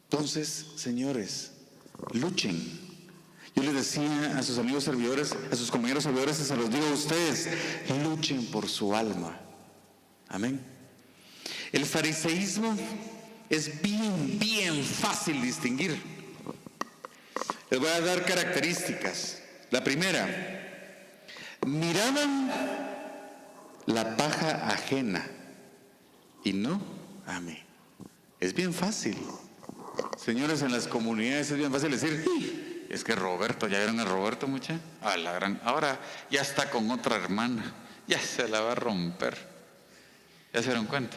Entonces, señores, luchen. Yo les decía a sus amigos servidores, a sus compañeros servidores, y se los digo a ustedes, luchen por su alma. Amén. El fariseísmo es bien fácil distinguir. Les voy a dar características. La primera, miraban la paja ajena y no a mí. Es bien fácil. Señores, en las comunidades es bien fácil decir, es que Roberto, ¿ya vieron a Roberto, mucha? A la gran, ahora ya está con otra hermana, ya se la va a romper. ¿Ya se dieron cuenta?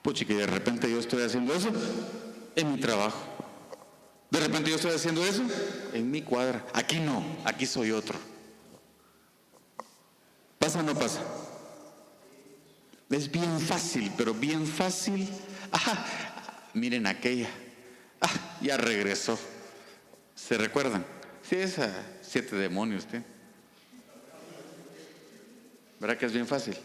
Puchi, que de repente yo estoy haciendo eso en mi trabajo. De repente yo estoy haciendo eso en mi cuadra. Aquí no, aquí soy otro. ¿Pasa o no pasa? Es bien fácil, pero bien fácil. Ajá, miren aquella. ya regresó. ¿Se recuerdan? Sí, esa 7 demonios tiene. ¿Verdad que es bien fácil?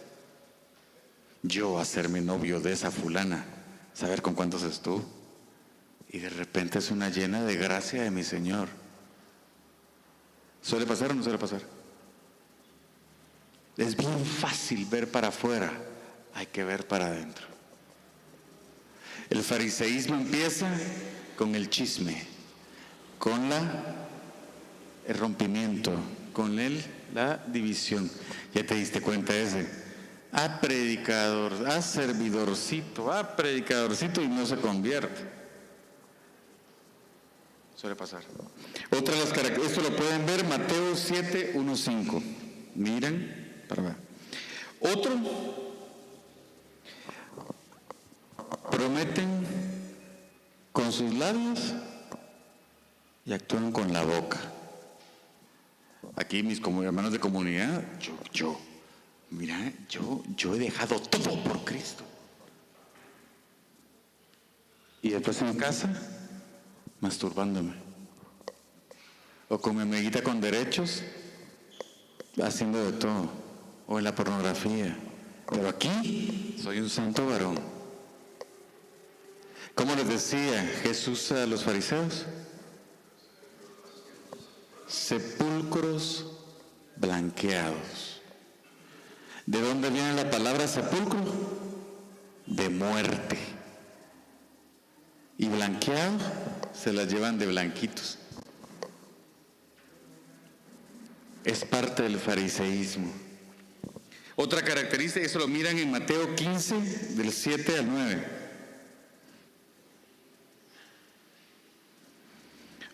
Yo hacerme novio de esa fulana, saber con cuántos estuvo. Y de repente es una llena de gracia de mi Señor. ¿Suele pasar o no suele pasar? Es bien fácil ver para afuera, hay que ver para adentro. El fariseísmo empieza con el chisme, con el rompimiento, con la división. Ya te diste cuenta ese. Predicador, servidorcito, predicadorcito y no se convierte. Suele pasar. Otra de las características, esto lo pueden ver Mateo 7, 1, 5. Miren, para ver. Otro, prometen con sus labios y actúan con la boca. Aquí mis hermanos de comunidad, yo he dejado todo por Cristo. Y después en casa, masturbándome. O con mi amiguita con derechos, haciendo de todo. O en la pornografía. Pero aquí soy un santo varón. ¿Cómo les decía Jesús a los fariseos? Sepulcros blanqueados. ¿De dónde viene la palabra sepulcro? De muerte. Y blanqueado se las llevan de blanquitos. Es parte del fariseísmo. Otra característica, eso lo miran en Mateo 15, del 7 al 9.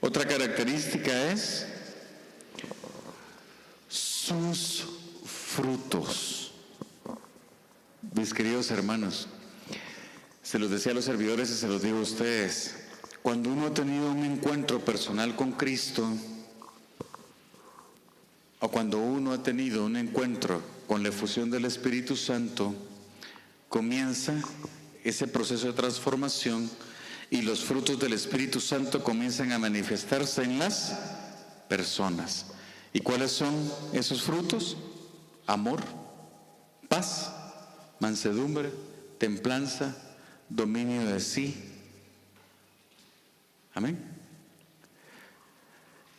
Otra característica es sus frutos. Mis queridos hermanos, se los decía a los servidores y se los digo a ustedes, cuando uno ha tenido un encuentro personal con Cristo, o cuando uno ha tenido un encuentro con la efusión del Espíritu Santo, comienza ese proceso de transformación y los frutos del Espíritu Santo comienzan a manifestarse en las personas. ¿Y cuáles son esos frutos? Amor, paz, mansedumbre, templanza, dominio de sí. Amén.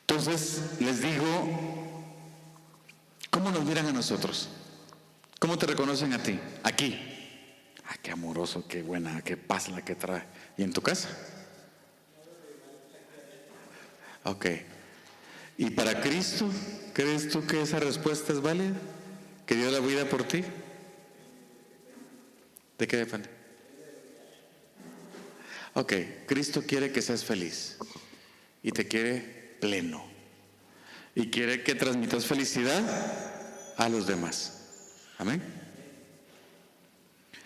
Entonces, les digo, ¿cómo nos miran a nosotros? ¿Cómo te reconocen a ti? Aquí. Qué amoroso, qué buena, qué paz la que trae. ¿Y en tu casa? Ok. ¿Y para Cristo, crees tú que esa respuesta es válida? ¿Que dio la vida por ti? ¿De qué depende? Ok, Cristo quiere que seas feliz y te quiere pleno y quiere que transmitas felicidad a los demás. Amén.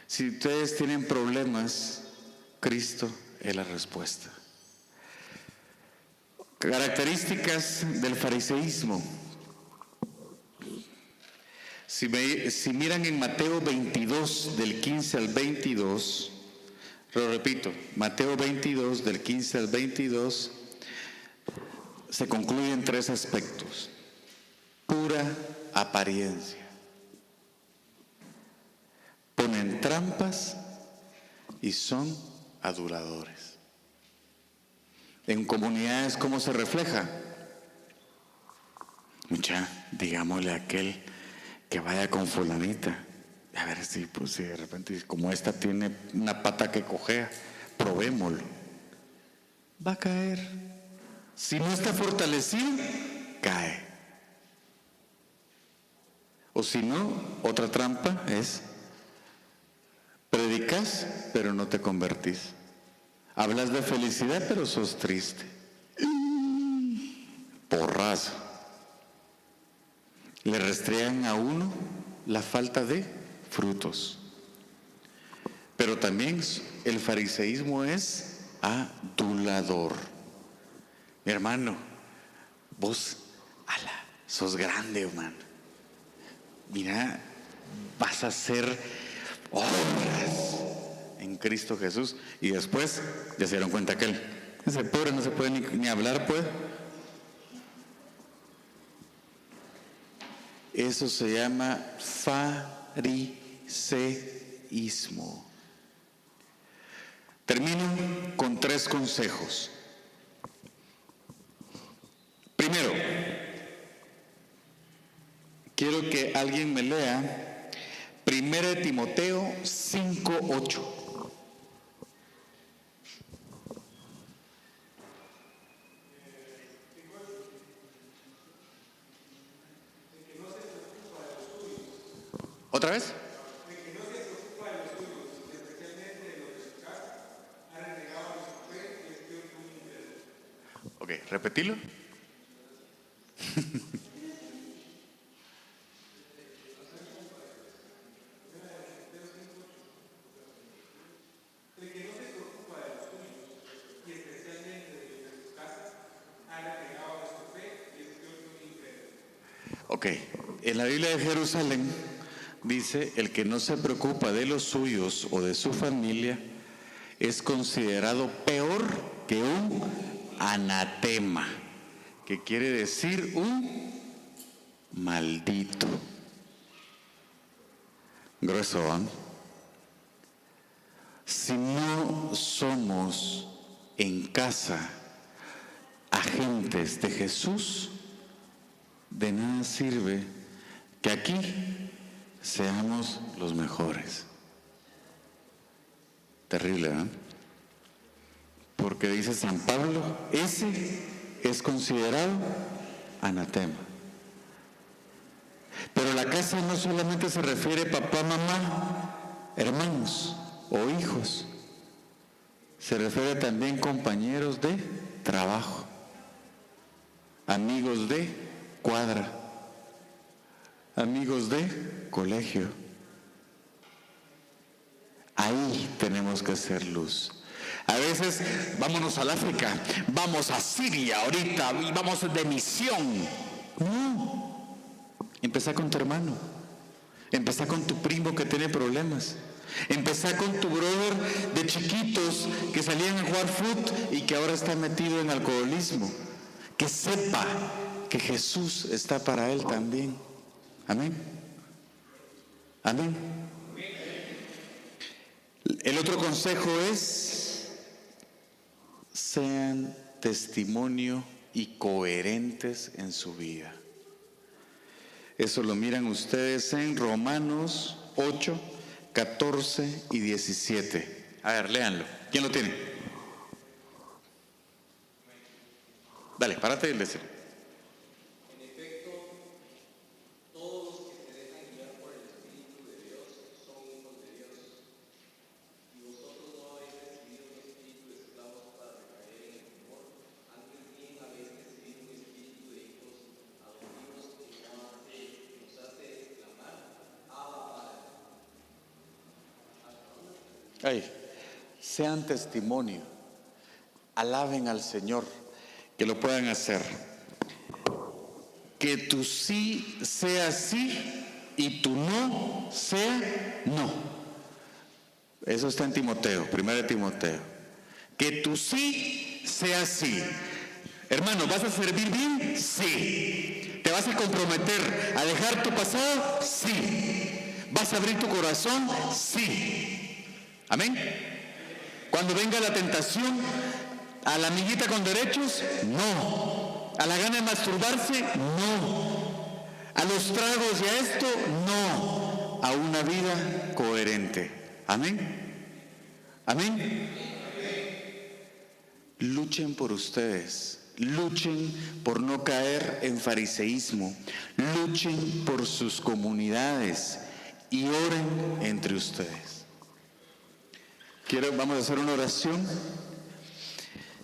Si ustedes tienen problemas, Cristo es la respuesta. Características del fariseísmo. Si miran en Mateo 22, del 15 al 22, lo repito, Mateo 22, del 15 al 22, se concluyen 3 aspectos. Pura apariencia. Ponen trampas y son aduladores. En comunidades, ¿cómo se refleja? Digámosle a aquel que vaya con fulanita. A ver si de repente, como esta tiene una pata que cojea, probémoslo. Va a caer. Si no está fortalecido, cae. O si no, otra trampa es: predicas, pero no te convertís. Hablas de felicidad, pero sos triste. Porrazo. Le restregan a uno la falta de frutos. Pero también el fariseísmo es adulador. Mi hermano, vos, sos grande, hermano. Mira, vas a hacer obras en Cristo Jesús. Y después ya se dieron cuenta que él Ese pobre no se puede ni hablar, pues. Eso se llama fariseísmo. Termino con 3 consejos. Primero, quiero que alguien me lea 1 Timoteo 5:8. ¿Otra vez? Ok, repetilo. Ok, en la Biblia de Jerusalén dice: el que no se preocupa de los suyos o de su familia es considerado peor que un anatema, que quiere decir un maldito. Grueso, ¿eh? Si no somos en casa agentes de Jesús, de nada sirve que aquí seamos los mejores. Terrible, ¿eh? Porque dice San Pablo, ese es considerado anatema. Pero la casa no solamente se refiere a papá, mamá, hermanos o hijos. Se refiere también a compañeros de trabajo, amigos de cuadra, amigos de colegio. Ahí tenemos que hacer luz. A veces, vámonos al África, vamos a Siria ahorita y vamos de misión. No, empezá con tu hermano, empezá con tu primo que tiene problemas, empezá con tu brother de chiquitos que salían a jugar fútbol y que ahora está metido en alcoholismo. Que sepa que Jesús está para él también. Amén. Amén. El otro consejo es: sean testimonio y coherentes en su vida. Eso lo miran ustedes en Romanos 8, 14 y 17. A ver, léanlo. ¿Quién lo tiene? Dale, párate y léelo. Ay, sean testimonio, alaben al Señor, que lo puedan hacer. Que tu sí sea sí y tu no sea no. Eso está en Timoteo, 1 Timoteo. Que tu sí sea sí. Hermano, ¿vas a servir bien? Sí. ¿Te vas a comprometer a dejar tu pasado? Sí. ¿Vas a abrir tu corazón? Sí. Amén. Cuando venga la tentación, a la amiguita con derechos, no. A la gana de masturbarse, no. A los tragos y a esto, no. A una vida coherente. Amén. Amén. Luchen por ustedes. Luchen por no caer en fariseísmo. Luchen por sus comunidades y oren entre ustedes. Vamos a hacer una oración.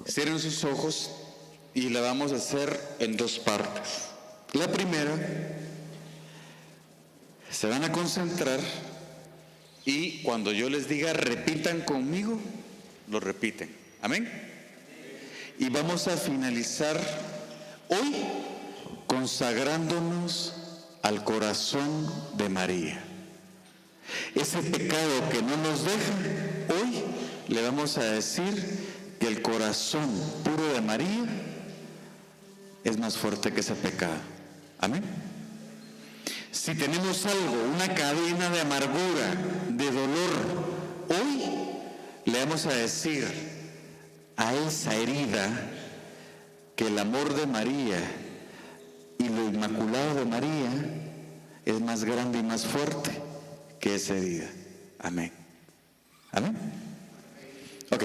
Cierren sus ojos y la vamos a hacer en 2 partes. La primera, se van a concentrar y cuando yo les diga repitan conmigo, lo repiten. Amén. Y vamos a finalizar hoy consagrándonos al corazón de María. Ese pecado que no nos deja, hoy le vamos a decir que el corazón puro de María es más fuerte que ese pecado. Amén. Si tenemos algo, una cadena de amargura, de dolor, hoy le vamos a decir a esa herida que el amor de María y lo inmaculado de María es más grande y más fuerte que esa herida. Amén. Amén. Ok.